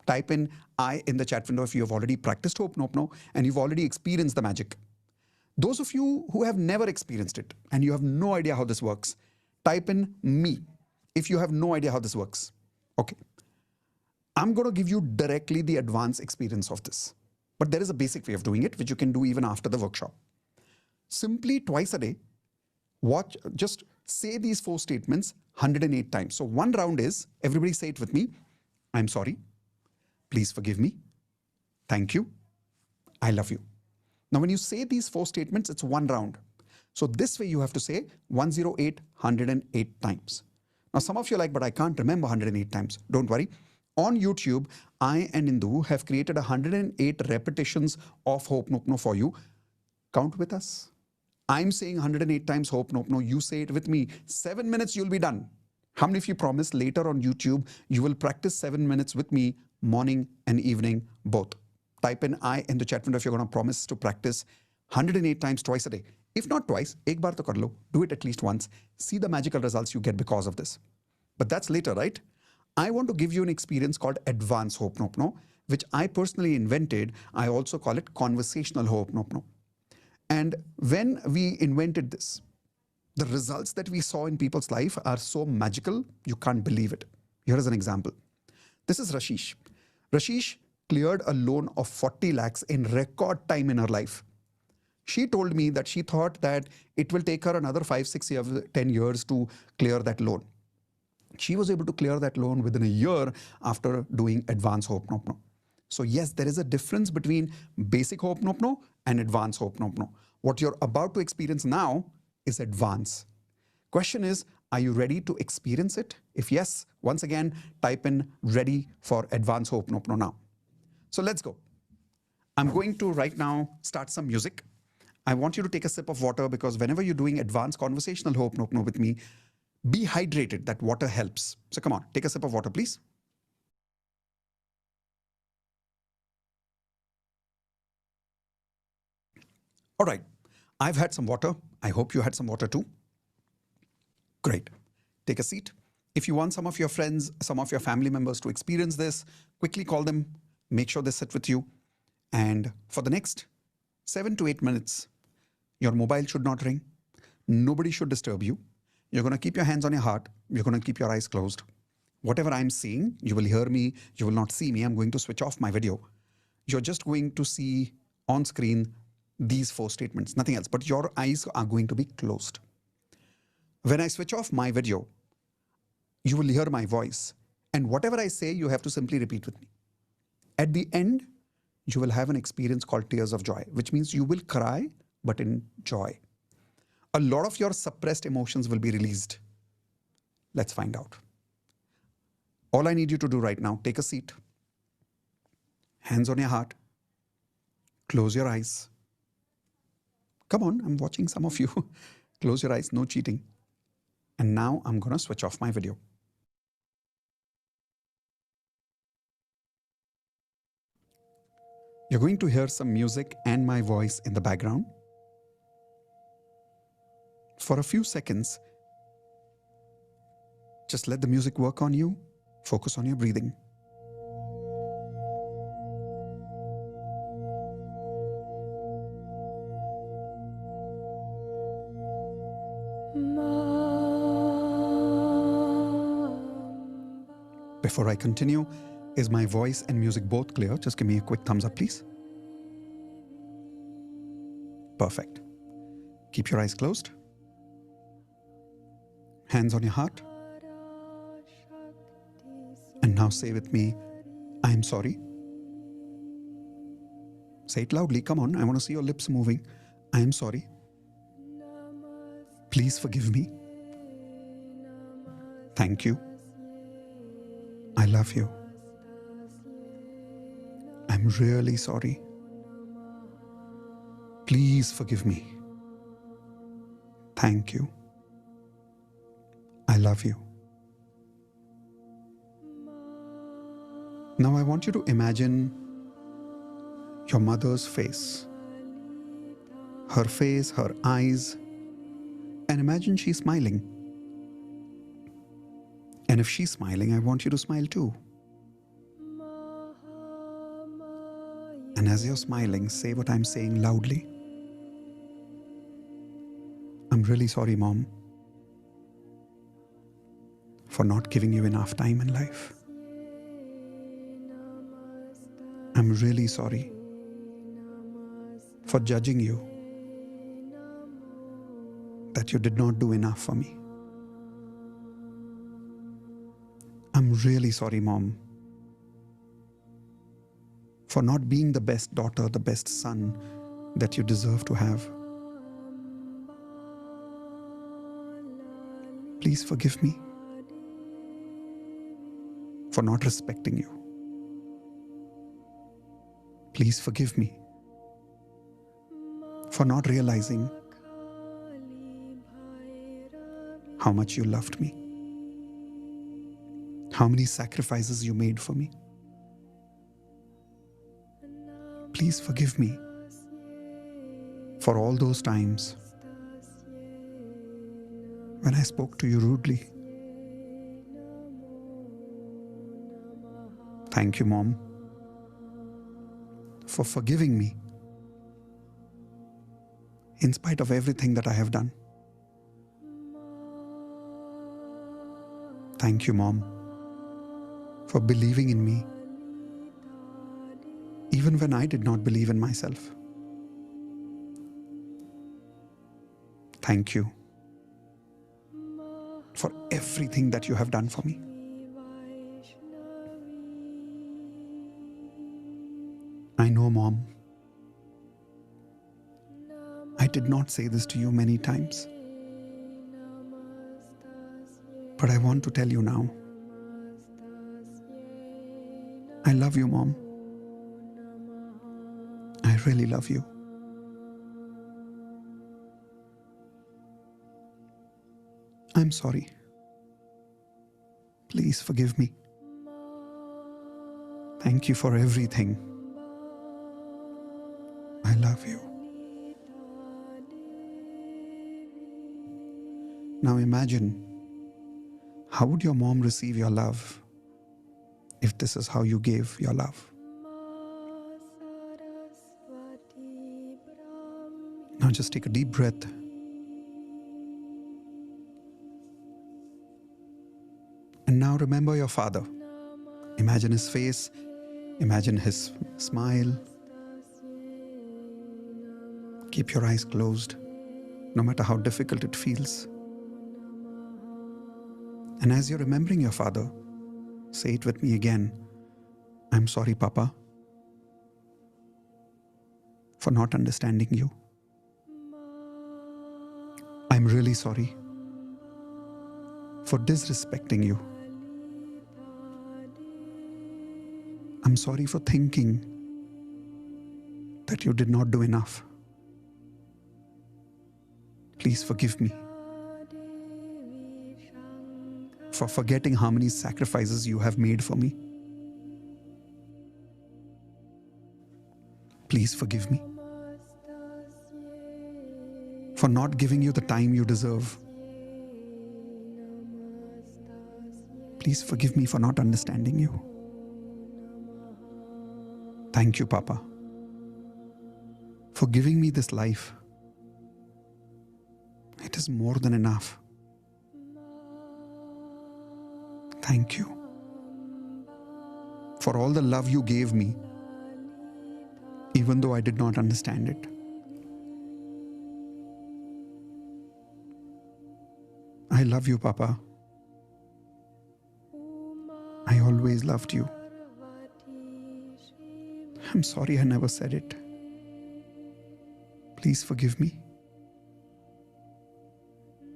S16: Type in I in the chat window if you have already practiced Ho'oponopono and you've already experienced the magic. Those of you who have never experienced it and you have no idea how this works, type in me if you have no idea how this works. Okay. I'm going to give you directly the advanced experience of this. But there is a basic way of doing it, which you can do even after the workshop. Simply twice a day, just say these 4 statements 108 times. So one round is, everybody say it with me. I'm sorry. Please forgive me. Thank you. I love you. Now, when you say these 4 statements, it's one round. So this way you have to say 108, 108 times. Now, some of you are like, but I can't remember 108 times. Don't worry. On YouTube, I and Indu have created 108 repetitions of Ho'oponopono for you. Count with us. I'm saying 108 times Ho'oponopono. You say it with me. 7 minutes, you'll be done. How many of you promise later on YouTube, you will practice 7 minutes with me, morning and evening, both? Type in I in the chat window if you're going to promise to practice 108 times twice a day. If not twice, ek baar to kar lo. Do it at least once. See the magical results you get because of this. But that's later, right? I want to give you an experience called advanced Ho'oponopono, which I personally invented. I also call it conversational Ho'oponopono. And when we invented this, the results that we saw in people's life are so magical, you can't believe it. Here is an example. This is Rashish. Rashish cleared a loan of 40 lakhs in record time in her life. She told me that she thought that it will take her another 5, 6 years, 10 years to clear that loan. She was able to clear that loan within a year after doing advanced Ho'oponopono. So yes, there is a difference between basic Ho'oponopono and advanced Ho'oponopono. What you're about to experience now is advanced. Question is, are you ready to experience it? If yes, once again, type in ready for advanced Ho'oponopono now. So let's go. I'm going to right now start some music. I want you to take a sip of water because whenever you're doing advanced conversational Ho'oponopono with me, be hydrated. That water helps. So come on, take a sip of water, please. All right, I've had some water. I hope you had some water too. Great. Take a seat. If you want some of your friends, some of your family members to experience this, quickly call them, make sure they sit with you. And for the next 7 to 8 minutes, your mobile should not ring. Nobody should disturb you. You're going to keep your hands on your heart. You're going to keep your eyes closed. Whatever I'm seeing, you will hear me. You will not see me. I'm going to switch off my video. You're just going to see on screen these 4 statements, nothing else, but your eyes are going to be closed. When I switch off my video, you will hear my voice. And whatever I say, you have to simply repeat with me. At the end, you will have an experience called tears of joy, which means you will cry, but in joy. A lot of your suppressed emotions will be released. Let's find out. All I need you to do right now, take a seat, hands on your heart, close your eyes. Come on, I'm watching some of you. Close your eyes, no cheating. And now I'm going to switch off my video. You're going to hear some music and my voice in the background. For a few seconds, just let the music work on you. Focus on your breathing. Before I continue, is my voice and music both clear? Just give me a quick thumbs up, please. Perfect. Keep your eyes closed. Hands on your heart. And now say with me, I am sorry. Say it loudly. Come on. I want to see your lips moving. I am sorry. Please forgive me. Thank you. I love you. I'm really sorry. Please forgive me. Thank you. I love you. Now I want you to imagine your mother's face. Her face, her eyes, and imagine she's smiling. And if she's smiling, I want you to smile too. And as you're smiling, say what I'm saying loudly. I'm really sorry, Mom, for not giving you enough time in life. I'm really sorry for judging you that you did not do enough for me. I'm really sorry, Mom, for not being the best daughter, the best son that you deserve to have. Please forgive me for not respecting you. Please forgive me for not realizing how much you loved me, how many sacrifices you made for me. Please forgive me for all those times when I spoke to you rudely. Thank you, Mom, for forgiving me in spite of everything that I have done. Thank you, Mom, for believing in me even when I did not believe in myself. Thank you for everything that you have done for me. I know, Mom, I did not say this to you many times, but I want to tell you now. I love you, Mom. I really love you. I'm sorry. Please forgive me. Thank you for everything. I love you. Now imagine, how would your mom receive your love if this is how you gave your love? Now just take a deep breath. And now remember your father. Imagine his face. Imagine his smile. Keep your eyes closed, no matter how difficult it feels. And as you're remembering your father, say it with me again. I'm sorry, Papa, for not understanding you. I'm really sorry for disrespecting you. I'm sorry for thinking that you did not do enough. Please forgive me for forgetting how many sacrifices you have made for me. Please forgive me for not giving you the time you deserve. Please forgive me for not understanding you. Thank you, Papa, for giving me this life. It is more than enough. Thank you for all the love you gave me, even though I did not understand it. I love you, Papa. I always loved you. I'm sorry I never said it. Please forgive me.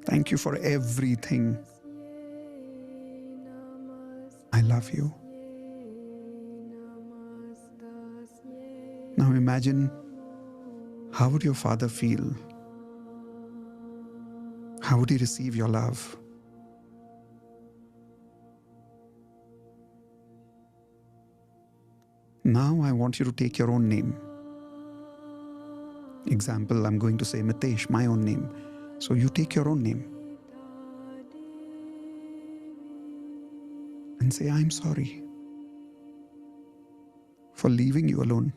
S16: Thank you for everything. I love you. Now imagine, how would your father feel? How would he receive your love? Now I want you to take your own name. Example, I'm going to say Mitesh, my own name. So you take your own name and say, I'm sorry for leaving you alone.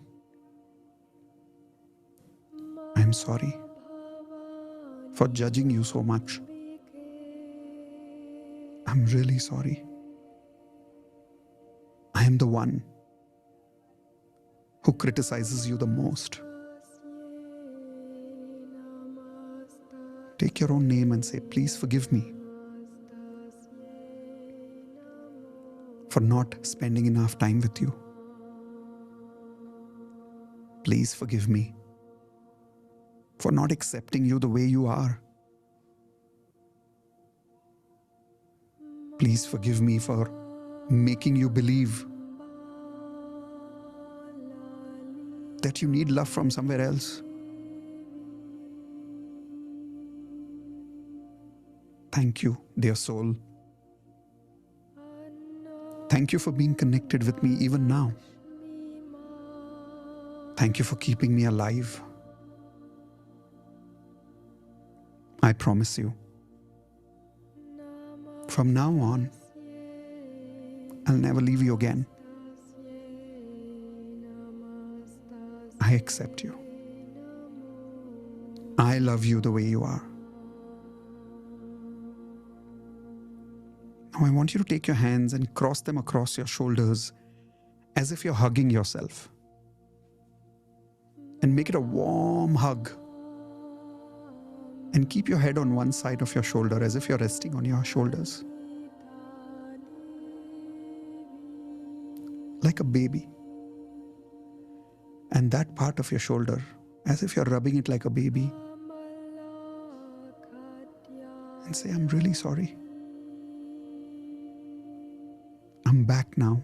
S16: I'm sorry for judging you so much. I'm really sorry. I am the one who criticizes you the most. Take your own name and say, please forgive me for not spending enough time with you. Please forgive me for not accepting you the way you are. Please forgive me for making you believe that you need love from somewhere else. Thank you, dear soul. Thank you for being connected with me even now. Thank you for keeping me alive. I promise you, from now on, I'll never leave you again. I accept you. I love you the way you are. Now I want you to take your hands and cross them across your shoulders as if you're hugging yourself. And make it a warm hug. And keep your head on one side of your shoulder as if you're resting on your shoulders. Like a baby. And that part of your shoulder, as if you're rubbing it like a baby. And say, I'm really sorry. I'm back now.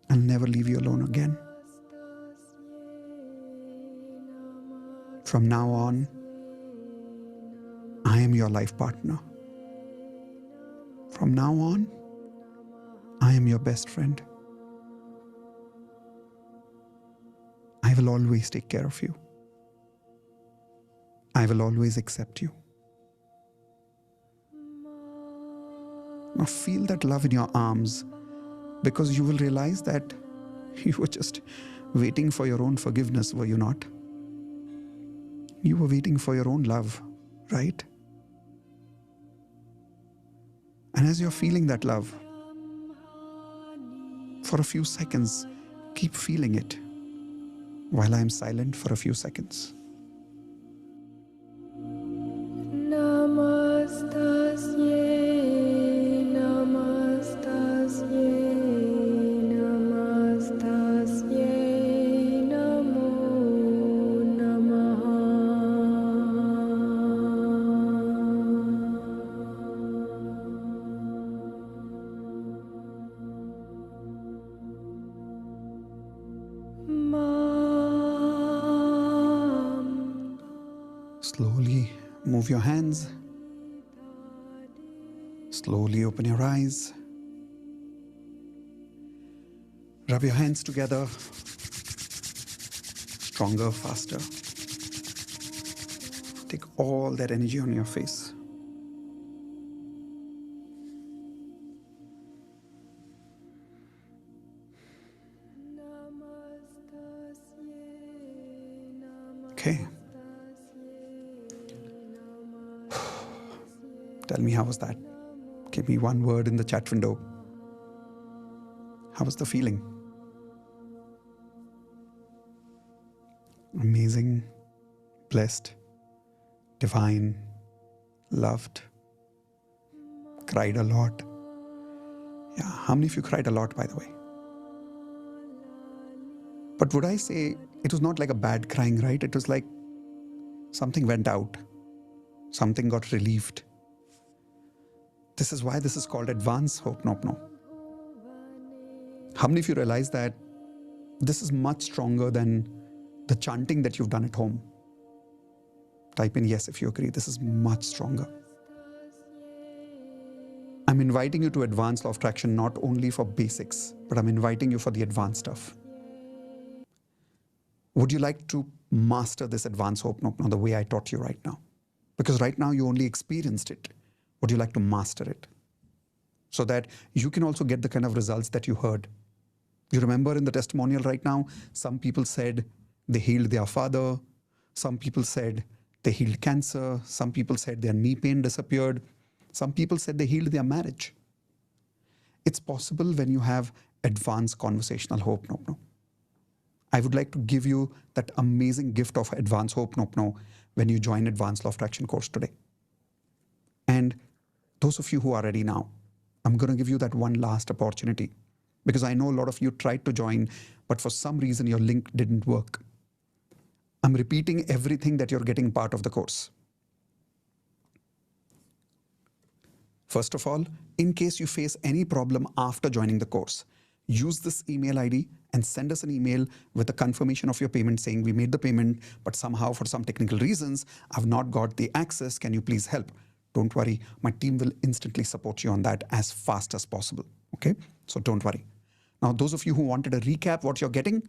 S16: I'll never leave you alone again. From now on, I am your life partner. From now on, I am your best friend. I will always take care of you. I will always accept you. Now feel that love in your arms, because you will realize that you were just waiting for your own forgiveness, were you not? You were waiting for your own love, right? And as you're feeling that love, for a few seconds, keep feeling it while I'm silent for a few seconds. Slowly move your hands. Slowly open your eyes. Rub your hands together stronger, faster. Take all that energy on your face. Okay. Tell me, how was that? Give me one word in the chat window. How was the feeling? Amazing, blessed, divine, loved, cried a lot. Yeah, how many of you cried a lot, by the way? But would I say it was not like a bad crying, right? It was like something went out, something got relieved. This is why this is called advanced Ho'oponopono. How many of you realize that this is much stronger than the chanting that you've done at home? Type in yes if you agree. This is much stronger. I'm inviting you to advanced law of attraction not only for basics, but I'm inviting you for the advanced stuff. Would you like to master this advanced Ho'oponopono the way I taught you right now? Because right now you only experienced it. Would you like to master it? So that you can also get the kind of results that you heard. You remember in the testimonial right now, some people said they healed their father. Some people said they healed cancer. Some people said their knee pain disappeared. Some people said they healed their marriage. It's possible when you have advanced conversational Ho'oponopono. I would like to give you that amazing gift of advanced Ho'oponopono when you join Advanced Law of Attraction course today. And those of you who are ready now, I'm going to give you that one last opportunity, because I know a lot of you tried to join, but for some reason your link didn't work. I'm repeating everything that you're getting part of the course. First of all, in case you face any problem after joining the course, use this email ID and send us an email with a confirmation of your payment saying we made the payment, but somehow for some technical reasons, I've not got the access. Can you please help? Don't worry, my team will instantly support you on that as fast as possible. Okay, so don't worry. Now, those of you who wanted a recap what you're getting,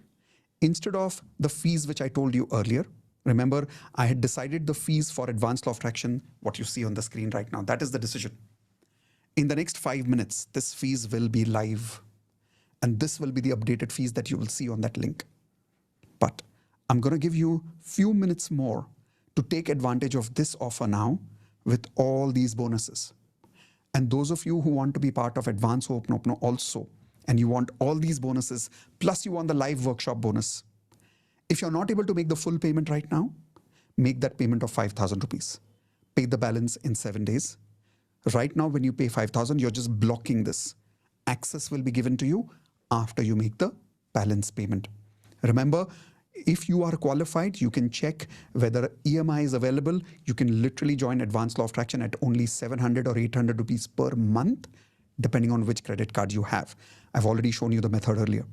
S16: instead of the fees which I told you earlier, remember I had decided the fees for Advanced Law of Attraction, what you see on the screen right now, that is the decision. In the next 5 minutes, this fees will be live. And this will be the updated fees that you will see on that link. But I'm going to give you a few minutes more to take advantage of this offer now with all these bonuses. And those of you who want to be part of Advanced Ho'oponopono also, and you want all these bonuses, plus you want the live workshop bonus. If you're not able to make the full payment right now, make that payment of 5,000 rupees. Pay the balance in 7 days. Right now, when you pay 5,000, you're just blocking this. Access will be given to you after you make the balance payment. Remember, if you are qualified, you can check whether EMI is available. You can literally join Advanced Law of Attraction at only 700 or 800 rupees per month, depending on which credit card you have. I've already shown you the method earlier.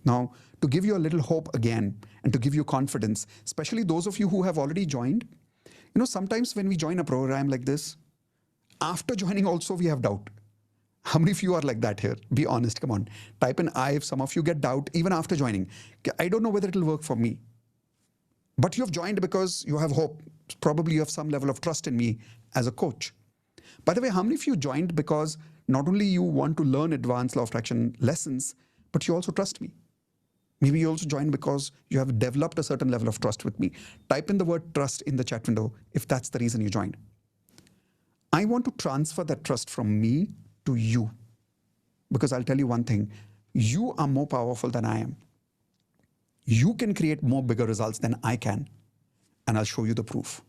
S16: Now, to give you a little hope again and to give you confidence, especially those of you who have already joined, you know, sometimes when we join a program like this, after joining also we have doubt. How many of you are like that here? Be honest, come on. Type in I if some of you get doubt even after joining. I don't know whether it'll work for me. But you have joined because you have hope. Probably you have some level of trust in me as a coach. By the way, how many of you joined because not only you want to learn Advanced Law of Attraction lessons, but you also trust me? Maybe you also joined because you have developed a certain level of trust with me. Type in the word trust in the chat window if that's the reason you joined. I want to transfer that trust from me to you. Because I'll tell you one thing, you are more powerful than I am. You can create more bigger results than I can. And I'll show you the proof.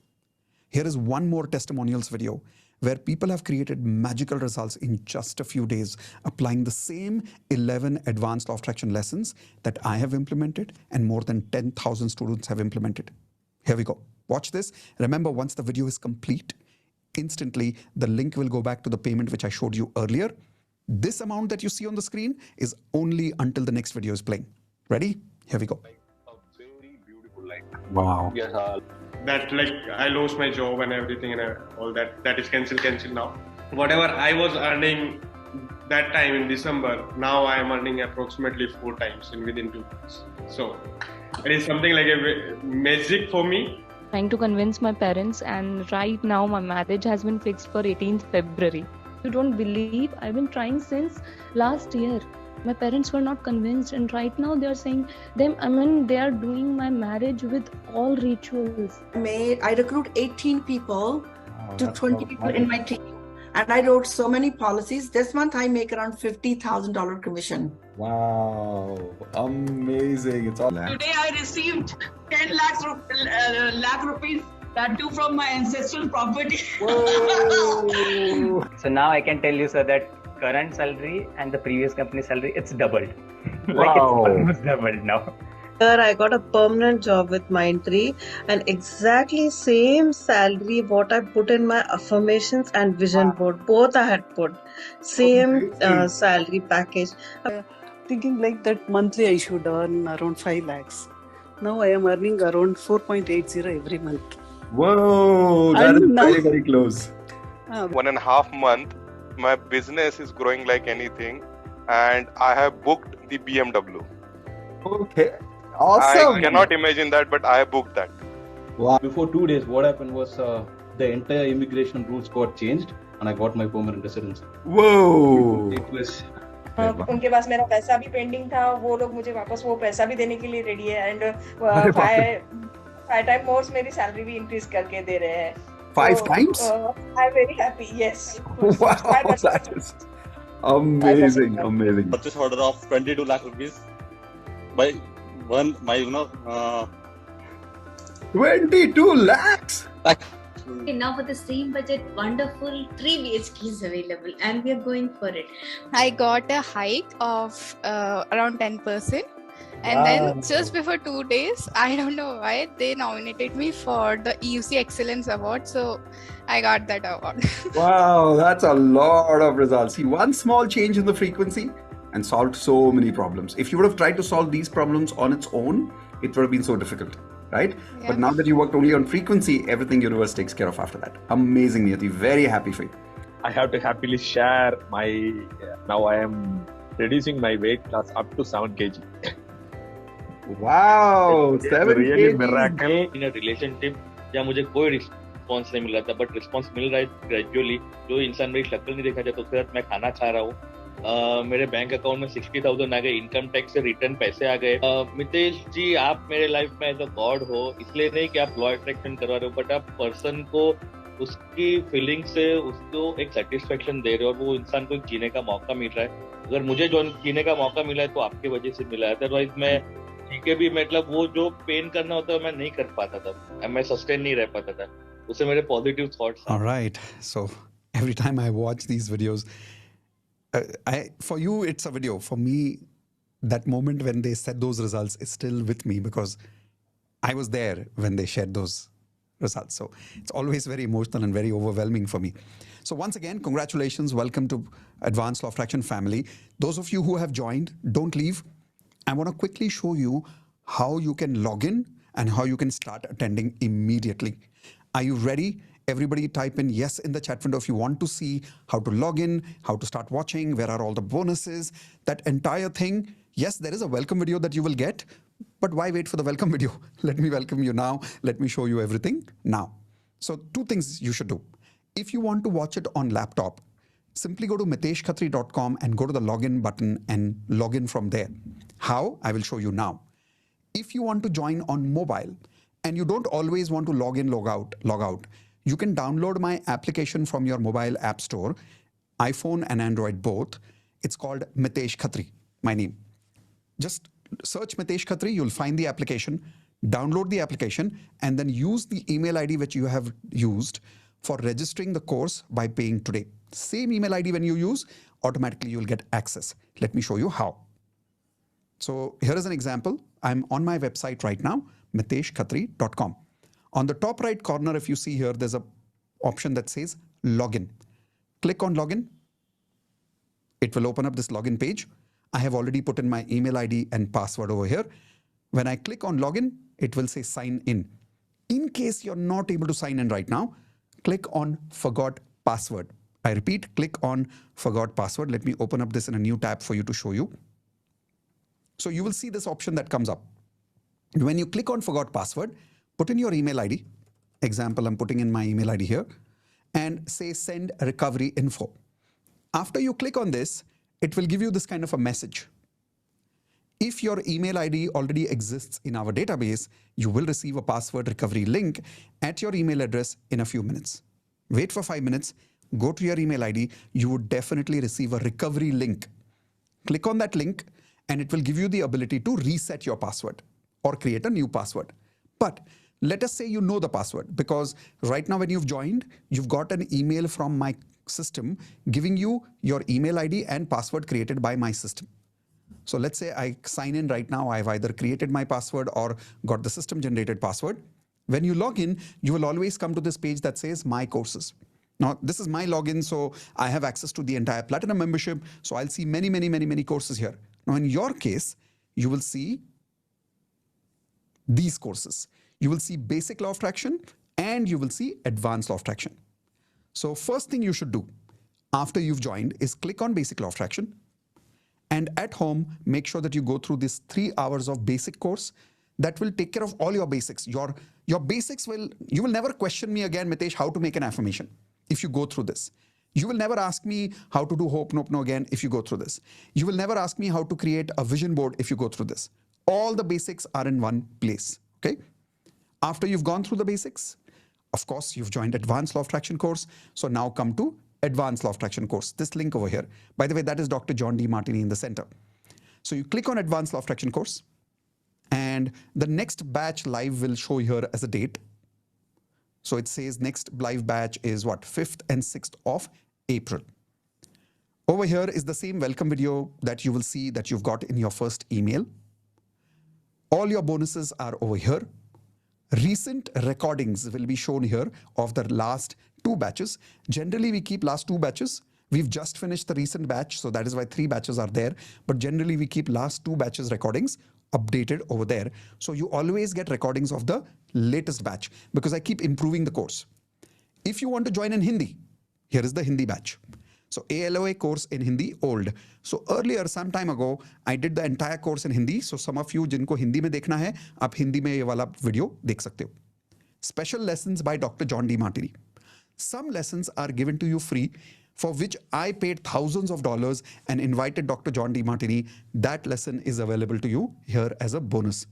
S16: Here is one more testimonials video where people have created magical results in just a few days, applying the same 11 Advanced Law of Attraction lessons that I have implemented and more than 10,000 students have implemented. Here we go. Watch this. Remember, once the video is complete, instantly the link will go back to the payment which I showed you earlier. This amount that you see on the screen is only until the next video is playing. Ready? Here we go. Wow.
S3: Yes, that like I lost my job and everything and all that is cancelled now. Whatever I was earning that time in December, now I am earning approximately 4 times in within 2 months. So it is something like a magic for me.
S2: Trying to convince my parents, and right now my marriage has been fixed for 18th February. You don't believe, I've been trying since last year. My parents were not convinced, and right now they are saying they are doing my marriage with all rituals.
S4: I recruit 18 people to 20 people in my team. And I wrote so many policies. This month I make around $50,000 commission.
S6: Wow, amazing. It's all
S4: Today I received 10 lakh rupees, that too from my ancestral property.
S7: So now I can tell you, sir, that current salary and the previous company salary, it's doubled. Like
S6: Wow.
S7: it's almost doubled now.
S8: Sir, I got a permanent job with Mindtree and exactly same salary what I put in my affirmations and vision board. Both I had put same salary package.
S11: Thinking like that monthly I should earn around 5 lakhs. Now I am earning around 4.80 every month.
S6: Whoa, that is
S11: And now-
S6: very, very close.
S23: 1.5 month, my business is growing like anything, and I have booked the BMW.
S6: Okay, awesome.
S23: I cannot imagine that, but I have booked that.
S6: Wow.
S28: Before 2 days, what happened was the entire immigration rules got changed, and I got my permanent residency.
S6: Whoa.
S28: It was.
S25: उनके पास मेरा पैसा भी pending था, वो लोग मुझे वापस वो पैसा भी देने के लिए रेडी है, एंड
S6: अरे बाप रे।
S25: 5 टाइम मोर मेरी सैलरी भी इंक्रीज करके दे रहे हैं.
S6: 5 times?
S25: I am very happy. Yes.
S6: Wow, that is amazing, amazing.
S29: Purchase order of 22 lakh rupees by my
S6: 22 lakhs.
S30: Now for the same budget, wonderful 3 BHK is available, and we are going for it.
S31: I got a hike of around 10%, and
S6: Wow.
S31: then just before 2 days, I don't know why they nominated me for the EUC Excellence Award, so I got that award.
S16: Wow, that's a lot of results. See, one small change in the frequency and solved so many problems. If you would have tried to solve these problems on its own, it would have been so difficult, right?
S31: Yeah.
S16: But now that you worked only on frequency, everything universe takes care of after that. Amazing, Niyati. Very happy for you.
S32: I have to happily share my. Now I am reducing my weight class up to 7 kg.
S16: Wow,
S32: It's
S16: 7
S32: really
S16: kg.
S32: miracle in a relationship. या मुझे कोई response नहीं मिल रहा था, but response मिल रहा है gradually. जो इंसान मेरी शक्ल नहीं देखा जाता, उसके साथ मैं खाना खा रहा हूँ. मेरे बैंक अकाउंट में 60,000 आ गए, इनकम टैक्स से रिटर्न पैसे आ गए. मितेश जी, आप मेरे लाइफ में एज अ गॉड हो, इसलिए नहीं कि आप लॉ अट्रैक्शन करवा रहे हो, बट आप पर्सन को उसकी फीलिंग से उसको एक सेटिस्फेक्शन दे रहे हो, और वो इंसान को जीने का मौका मिल रहा है. अगर मुझे जो जीने का मौका मिला है तो आपकी वजह से मिला है, अदरवाइज मैं ठीक है भी, मतलब वो जो पेन करना होता है मैं नहीं कर पाता था, मैं सस्टेन नहीं रह पाता था. उससे मेरे positive thoughts.
S16: All right. So every time I watch these videos, for you, it's a video. For me, that moment when they said those results is still with me because I was there when they shared those results. So it's always very emotional and very overwhelming for me. So once again, congratulations. Welcome to Advanced Law of Attraction family. Those of you who have joined, don't leave. I want to quickly show you how you can log in and how you can start attending immediately. Are you ready? Everybody type in yes in the chat window if you want to see how to log in, how to start watching, where are all the bonuses, that entire thing. Yes, there is a welcome video that you will get, but why wait for the welcome video? Let me welcome you now. Let me show you everything now. So 2 things you should do. If you want to watch it on laptop, simply go to miteshkhatri.com and go to the login button and log in from there. How? I will show you now. If you want to join on mobile and you don't always want to log in, log out, you can download my application from your mobile app store, iPhone and Android both. It's called Mitesh Khatri, my name. Just search Mitesh Khatri, you'll find the application, download the application, and then use the email ID which you have used for registering the course by paying today. Same email ID when you use, automatically you'll get access. Let me show you how. So here is an example. I'm on my website right now, miteshkhatri.com. On the top right corner, if you see here, there's an option that says login. Click on login. It will open up this login page. I have already put in my email ID and password over here. When I click on login, it will say sign in. In case you're not able to sign in right now, click on forgot password. I repeat, click on forgot password. Let me open up this in a new tab for you to show you. So you will see this option that comes up. When you click on forgot password, put in your email ID. Example, I'm putting in my email ID here and say send recovery info. After you click on this, it will give you this kind of a message. If your email ID already exists in our database, you will receive a password recovery link at your email address in a few minutes. Wait for 5 minutes, go to your email ID, you would definitely receive a recovery link. Click on that link and it will give you the ability to reset your password or create a new password. But let us say you know the password, because right now when you've joined, you've got an email from my system giving you your email ID and password created by my system. So let's say I sign in right now, I've either created my password or got the system generated password. When you log in, you will always come to this page that says my courses. Now, this is my login, so I have access to the entire Platinum membership. So I'll see many courses here. Now, in your case, you will see these courses. You will see basic law of attraction and you will see advanced law of attraction. So first thing you should do after you've joined is click on basic law of attraction. And at home, make sure that you go through this 3 hours of basic course that will take care of all your basics. Your basics you will never question me again, Mitesh, how to make an affirmation if you go through this. You will never ask me how to do Ho'oponopono again if you go through this. You will never ask me how to create a vision board if you go through this. All the basics are in one place, okay? After you've gone through the basics, of course, you've joined Advanced Law of Attraction course. So now come to Advanced Law of Attraction course. This link over here. By the way, that is Dr. John D. Martini in the center. So you click on Advanced Law of Attraction course and the next batch live will show here as a date. So it says next live batch is what? 5th and 6th of April. Over here is the same welcome video that you will see that you've got in your first email. All your bonuses are over here. Recent recordings will be shown here of the last 2 batches. Generally, we keep last 2 batches. We've just finished the recent batch, so that is why 3 batches are there. But generally, we keep last 2 batches recordings updated over there. So you always get recordings of the latest batch because I keep improving the course. If you want to join in Hindi, here is the Hindi batch. So ALOA course in Hindi, old. So earlier, some time ago, I did the entire course in Hindi. So some of you जिनको हिंदी में देखना है, आप हिंदी में ये वाला video देख सकते हो. Special lessons by Dr. John D. Martini. Some lessons are given to you free, for which I paid thousands of dollars and invited Dr. John D. Martini. That lesson is available to you here as a bonus.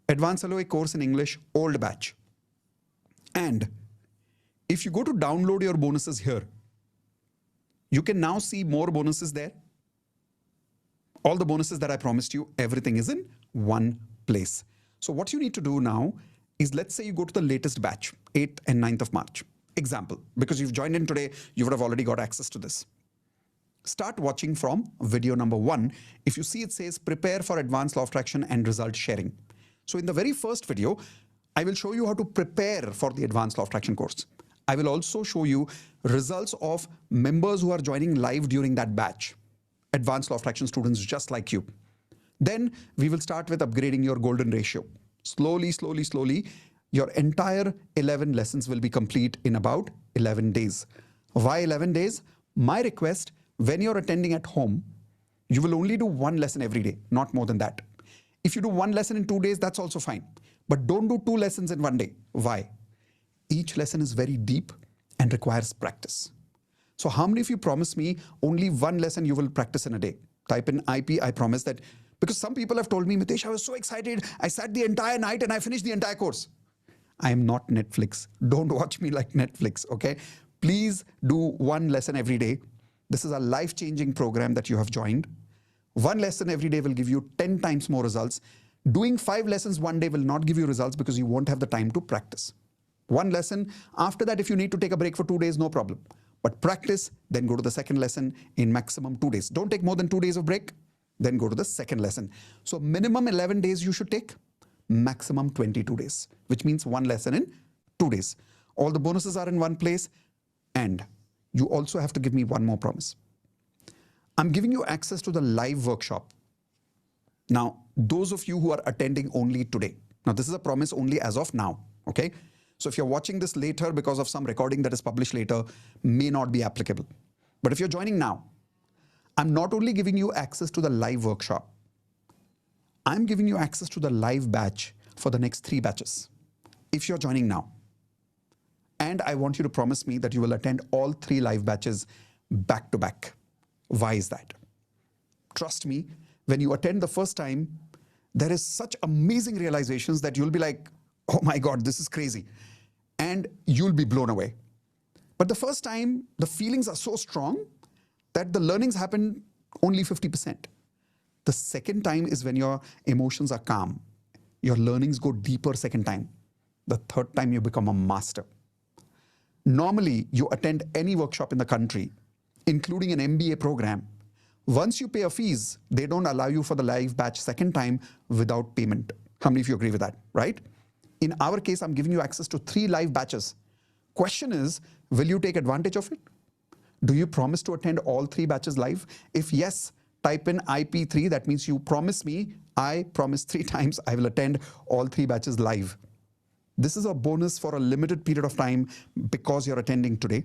S16: Advanced LOA course in English, old batch. And if you go to download your bonuses here, you can now see more bonuses there. All the bonuses that I promised you, everything is in one place. So what you need to do now is, let's say you go to the latest batch, 8th and 9th of March. Example, because you've joined in today, you would have already got access to this. Start watching from video number 1. If you see, it says prepare for advanced law of attraction and result sharing. So in the very first video, I will show you how to prepare for the advanced law of attraction course. I will also show you results of members who are joining live during that batch. Advanced law of attraction students just like you. Then we will start with upgrading your golden ratio. Slowly, your entire 11 lessons will be complete in about 11 days. Why 11 days? My request, when you're attending at home, you will only do 1 lesson every day, not more than that. If you do 1 lesson in 2 days, that's also fine. But don't do 2 lessons in 1 day. Why? Each lesson is very deep and requires practice. So how many of you promise me only 1 lesson you will practice in a day? Type in IP, I promise that. Because some people have told me, Mitesh, I was so excited. I sat the entire night and I finished the entire course. I am not Netflix. Don't watch me like Netflix, okay? Please do 1 lesson every day. This is a life-changing program that you have joined. 1 lesson every day will give you 10 times more results. Doing 5 lessons one day will not give you results because you won't have the time to practice. 1 lesson. After that, if you need to take a break for 2 days, no problem. But practice, then go to the second lesson in maximum 2 days. Don't take more than 2 days of break, then go to the second lesson. So minimum 11 days you should take, maximum 22 days, which means 1 lesson in 2 days. All the bonuses are in one place, and you also have to give me one more promise. I'm giving you access to the live workshop. Now, those of you who are attending only today, now this is a promise only as of now, okay? So if you're watching this later because of some recording that is published later, may not be applicable. But if you're joining now, I'm not only giving you access to the live workshop, I'm giving you access to the live batch for the next 3 batches. If you're joining now, and I want you to promise me that you will attend all 3 live batches back to back. Why is that? Trust me, when you attend the first time, there is such amazing realizations that you'll be like, oh my God, this is crazy. And you'll be blown away. But the first time, the feelings are so strong that the learnings happen only 50%. The second time is when your emotions are calm. Your learnings go deeper second time. The third time you become a master. Normally, you attend any workshop in the country, including an MBA program. Once you pay a fees, they don't allow you for the live batch second time without payment. How many of you agree with that, right? In our case, I'm giving you access to 3 live batches. Question is, will you take advantage of it? Do you promise to attend all 3 batches live? If yes, type in IP3. That means you promise me, I promise 3 times I will attend all 3 batches live. This is a bonus for a limited period of time because you're attending today.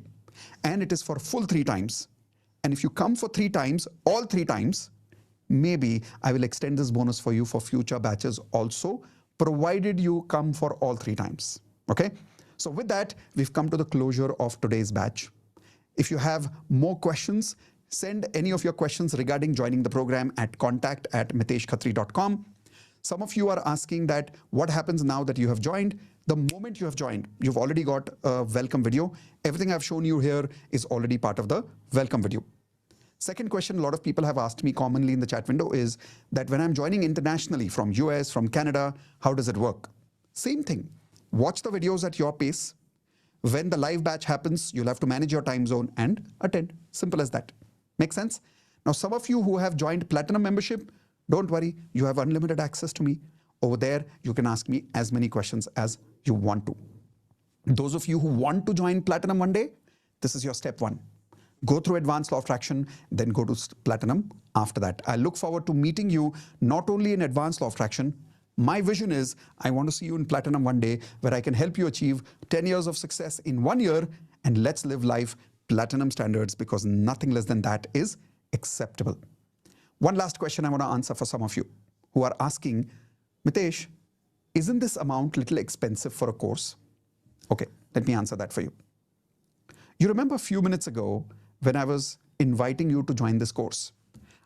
S16: And it is for full 3 times. And if you come for 3 times, all 3 times, maybe I will extend this bonus for you for future batches also, provided you come for all 3 times. Okay? So with that, we've come to the closure of today's batch. If you have more questions, send any of your questions regarding joining the program at contact@miteshkhatri.com. Some of you are asking that what happens now that you have joined? The moment you have joined, you've already got a welcome video. Everything I've shown you here is already part of the welcome video. Second question a lot of people have asked me commonly in the chat window is that when I'm joining internationally from US, from Canada, how does it work? Same thing. Watch the videos at your pace. When the live batch happens, you'll have to manage your time zone and attend. Simple as that. Make sense? Now, some of you who have joined Platinum membership, don't worry, you have unlimited access to me. Over there, you can ask me as many questions as you want to. Those of you who want to join Platinum one day, this is your step 1. Go through Advanced Law of Attraction, then go to Platinum after that. I look forward to meeting you not only in Advanced Law of Attraction. My vision is I want to see you in Platinum one day where I can help you achieve 10 years of success in 1 year, and let's live life Platinum standards, because nothing less than that is acceptable. One last question I want to answer for some of you who are asking, Mitesh, isn't this amount little expensive for a course? Okay, let me answer that for you. You remember a few minutes ago when I was inviting you to join this course,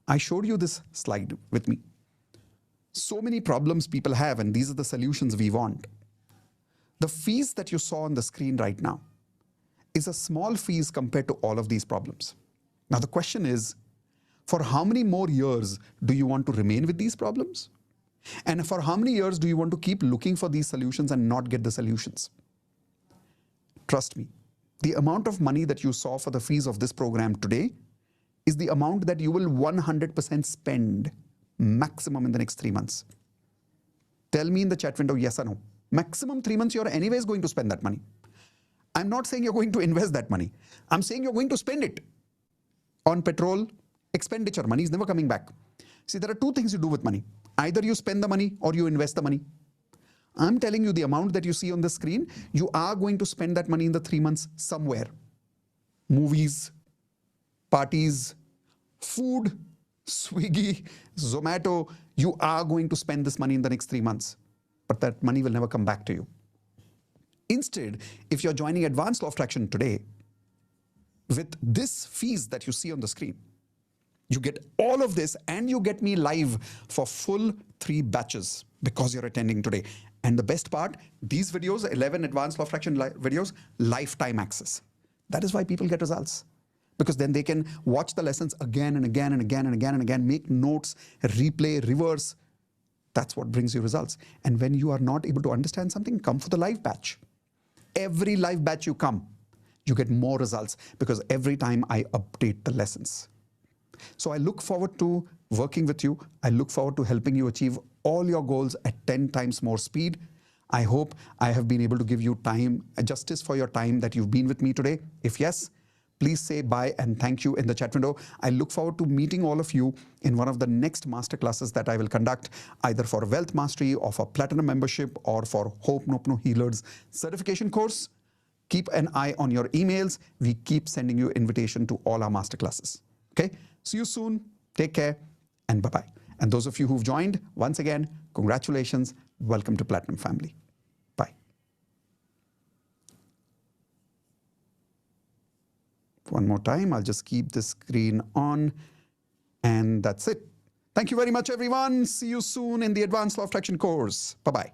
S16: I showed you this slide with me. So many problems people have, and these are the solutions we want. The fees that you saw on the screen right now is a small fees compared to all of these problems. Now the question is, for how many more years do you want to remain with these problems? And for how many years do you want to keep looking for these solutions and not get the solutions? Trust me, the amount of money that you saw for the fees of this program today is the amount that you will 100% spend maximum in the next 3 months. Tell me in the chat window, yes or no. Maximum 3 months, you're anyways going to spend that money. I'm not saying you're going to invest that money. I'm saying you're going to spend it on petrol, expenditure. Money is never coming back. See, there are 2 things you do with money. Either you spend the money or you invest the money. I'm telling you the amount that you see on the screen, you are going to spend that money in the 3 months somewhere. Movies, parties, food, Swiggy, Zomato, you are going to spend this money in the next 3 months, but that money will never come back to you. Instead, if you're joining Advanced Law of Attraction today, with this fees that you see on the screen, you get all of this and you get me live for full 3 batches because you're attending today. And the best part, these videos, 11 Advanced Law of Attraction videos, lifetime access. That is why people get results. Because then they can watch the lessons again and again and again and again and again, make notes, replay, reverse. That's what brings you results. And when you are not able to understand something, come for the live batch. Every live batch you come, you get more results because every time I update the lessons. So I look forward to working with you. I look forward to helping you achieve all your goals at 10 times more speed. I hope I have been able to give you time, justice for your time that you've been with me today. If yes, please say bye and thank you in the chat window. I look forward to meeting all of you in one of the next masterclasses that I will conduct, either for Wealth Mastery or for Platinum membership or for Hope Nopno Healers certification course. Keep an eye on your emails. We keep sending you invitation to all our masterclasses. Okay? See you soon. Take care and bye-bye. And those of you who've joined, once again, congratulations. Welcome to Platinum family. Bye. One more time, I'll just keep the screen on, and that's it. Thank you very much, everyone. See you soon in the Advanced Law of Attraction course. Bye-bye.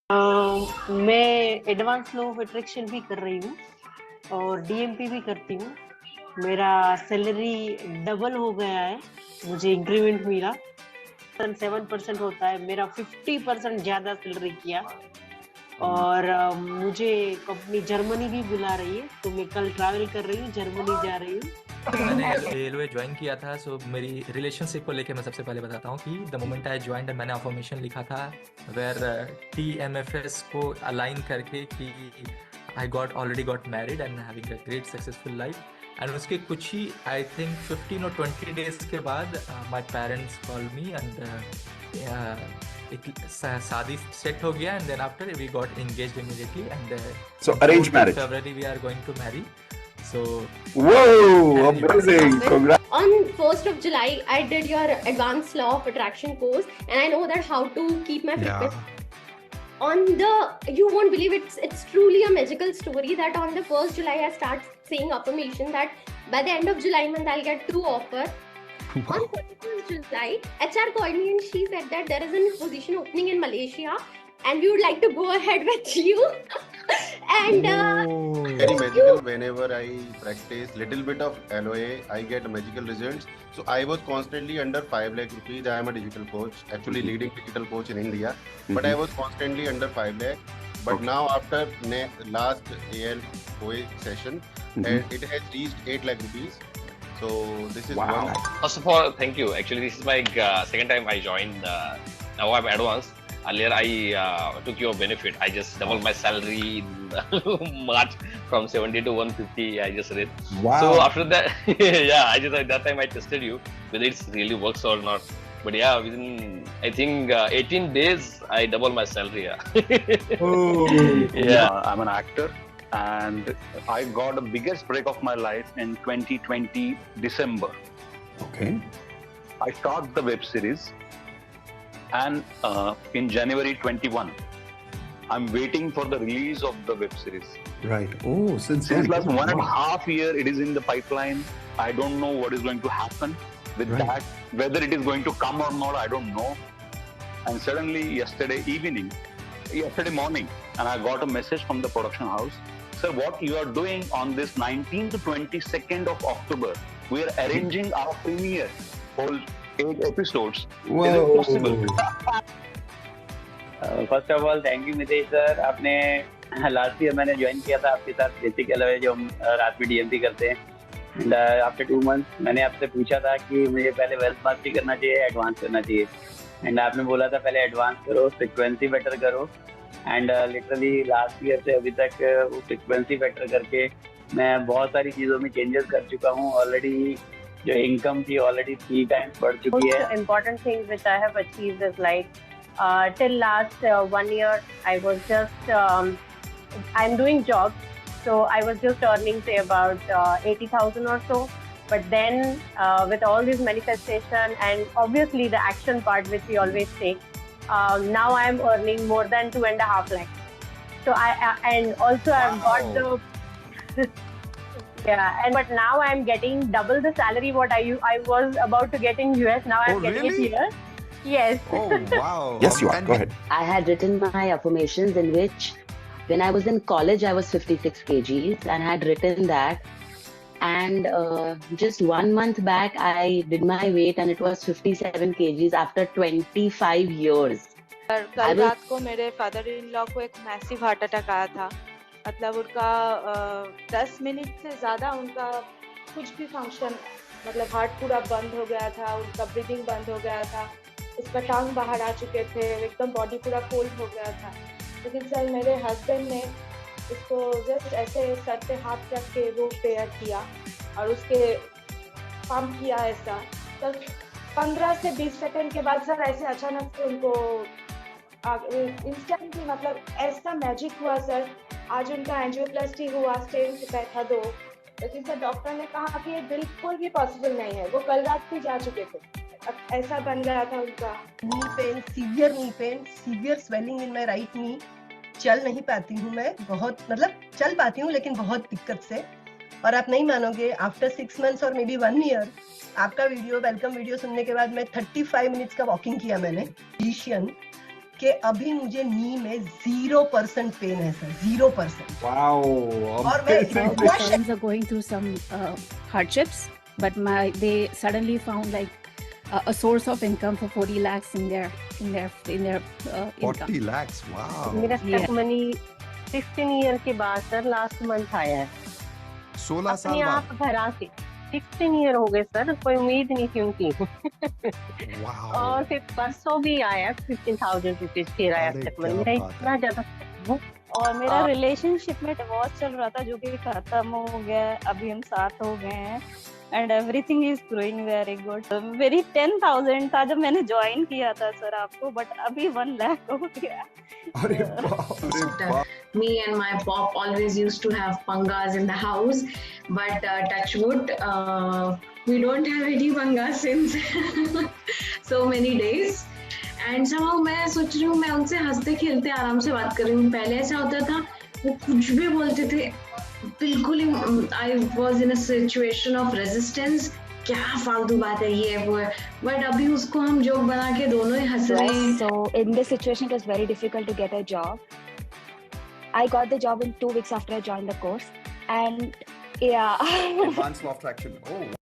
S22: मैं advance law of attraction भी कर रही हूँ और DMP भी करती हूँ। मेरा सैलरी डबल हो गया है, मुझे इंक्रीमेंट मिला। 7% होता है, मेरा 50% ज्यादा सैलरी किया और मुझे कंपनी जर्मनी भी बुला रही है, तो मैं कल ट्रैवल कर रही हूँ, जर्मनी जा रही हूँ।
S1: मैंने रेलवे ज्वाइन किया था, सो मेरी रिलेशनशिप को लेके मैं सबसे पहले बताता हूँ कि द मोमेंट आई ज्वाइंड मैंने अफर्मेशन लिखा था वेयर TMFS को अलाइन करके कि I already got married and having a great successful life. And उसके कुछ ही आई थिंक 15 और 20 डेज के बाद my parents call me and एक शादी सेट हो गया and then after we got engaged immediately and
S6: so arrange marriage
S1: February we are going to marry. So
S6: whoa, amazing. Congrats.
S9: On 1st of July, I did your Advanced Law of Attraction course, and I know that how to keep my fitness. On the, you won't believe it's truly a magical story that on the 1st July I start saying affirmation that by the end of July month I'll get 2 offers. Wow. On 31st July, HR called me and she said that there is a position opening in Malaysia and we would like to go ahead with you. And
S12: very magical. Whenever I practice little bit of LOA, I get magical results. So I was constantly under 5 lakh rupees. I am a digital coach, actually leading digital coach in India. But I was constantly under 5 lakh. But now after last ALOA session, it has reached 8 lakh rupees. So this is one.
S13: First of all, thank you. Actually, this is my second time I joined. Now I'm advanced. Earlier, I took your benefit. I just doubled my salary in March from 70 to 150. I just read.
S6: Wow.
S13: So after that, yeah, I just at that time I tested you whether it really works or not. But yeah, within I think 18 days I doubled my salary. Yeah.
S6: Oh.
S13: Yeah.
S14: I'm an actor, and I got the biggest break of my life in 2020 December.
S6: Okay.
S14: I started the web series. And in January 21, I'm waiting for the release of the web series.
S6: Right. Oh, since
S14: last 1.5 years, it is in the pipeline. I don't know what is going to happen with that. Whether it is going to come or not, I don't know. And suddenly, yesterday morning, and I got a message from the production house. Sir, what you are doing on this 19th to 22nd of October, we are arranging our premiere. Whole 8 episodes.
S6: Whoa.
S14: Is it possible?
S15: First of all thank you Mitesh sir. आपने last year मैंने join किया था आपके साथ basic LOA जो हम रात में DMP करते हैं। एंड आफ्टर 2 मंथ्स मैंने आपसे पूछा था कि मुझे पहले वेल्थ मास्टरी करना चाहिए, एडवांस करना चाहिए। एंड आपने बोला था पहले एडवांस करो, फ्रिक्वेंसी बेटर करो, एंड लिटरली लास्ट ईयर से अभी तक वो फ्रिक्वेंसी बेटर करके मैं बहुत सारी चीज़ों में चेंजेस कर चुका हूँ ऑलरेडी. जो इनकम थी ऑलरेडी 3 times बढ़ चुकी है.
S22: Also, important things which I have achieved is like till last 1 year I was just I'm doing jobs, so I was just earning say about 80,000 or so. But then with all this manifestation and obviously the action part which we always take, now I am earning more than 2.5 lakhs. So I and also I've got the yeah, and but now I'm getting double the salary what I was about to get in US. Now I'm getting it here. Yes.
S16: Oh, wow.
S6: Yes, you are. Go ahead.
S2: I had written my affirmations in which when I was in college, I was 56 kgs and had written that. And just 1 month back, I did my weight and it was 57 kgs after 25 years.
S25: कल रात को मेरे father in law को एक massive heart attack आया था. मतलब उनका 10 मिनट से ज़्यादा उनका कुछ भी फंक्शन, मतलब हार्ट पूरा बंद हो गया था, उनका ब्रीदिंग बंद हो गया था, उसका टांग बाहर आ चुके थे, एकदम बॉडी पूरा कोल्ड हो गया था. लेकिन सर मेरे हस्बैंड ने उसको जस्ट ऐसे सर पे हाथ रख के वो प्रेयर किया और उसके पंप किया ऐसा. तो 15 से 20 सेकंड के बाद सर ऐसे अचानक से उनको इंस्टेंटली मतलब ऐसा मैजिक हुआ सर. आज उनका एंजियोप्लास्टी हुआ, स्टेंट बैठा 2. लेकिन सर डॉक्टर ने कहा कि ये बिल्कुल भी पॉसिबल नहीं है. वो कल रात भी जा चुके थे. अब ऐसा बन गया था उनका.
S3: Knee pain, severe swelling in my right knee. चल नहीं पाती हूँ मैं, बहुत मतलब चल पाती हूँ लेकिन बहुत दिक्कत से. और आप नहीं मानोगे, आफ्टर 6 months और मे बी 1 year आपका वीडियो, वेलकम वीडियो सुनने के बाद मैं 35 minutes का वॉकिंग किया मैंने. फिजिशियन कि अभी मुझे नी में 0% पेन है सर, 0%.
S16: Wow.
S3: और मैं
S5: My friends are going through some hardships, but they suddenly found like a source of income for 40 lakhs in their income.
S16: 40 lakhs, wow.
S22: मेरा स्टेप मनी 16 year के बाद सर लास्ट मंथ आया है.
S16: 16 साल बाद.
S22: आप घर से 16 year हो गए सर, कोई उम्मीद नहीं थी उनकी. और फिर परसों भी आया 15,000 रुपीज फिर आया स्टेप मनी. मेरा इतना ज्यादा.
S10: और मेरा रिलेशनशिप में डिवोर्स चल रहा था जो कि खत्म हो गया है. अभी हम साथ हो गए हैं and everything is growing very good. मेरी 10,000 था जब मैंने ज्वाइन किया था सर आपको, बट अभी 1 लाख हो गया.
S17: Me and my pop always used to have pangas in the house, but touch wood, we don't have any pangas since so many days. And somehow मैं सोच रही हूँ, मैं उनसे हंसते खेलते आराम से बात कर रही हूँ. पहले ऐसा होता था, वो कुछ भी बोलते थे, बिल्कुल ही I was in a situation of resistance. क्या फालतू बात है, ये वो है. बट अभी उसको हम जोक बना के दोनों ही हंस रहे हैं.
S18: So in this situation, it was very difficult to get a job. I got the job in 2 weeks after I joined the course, and yeah.
S16: Advanced law of attraction. Oh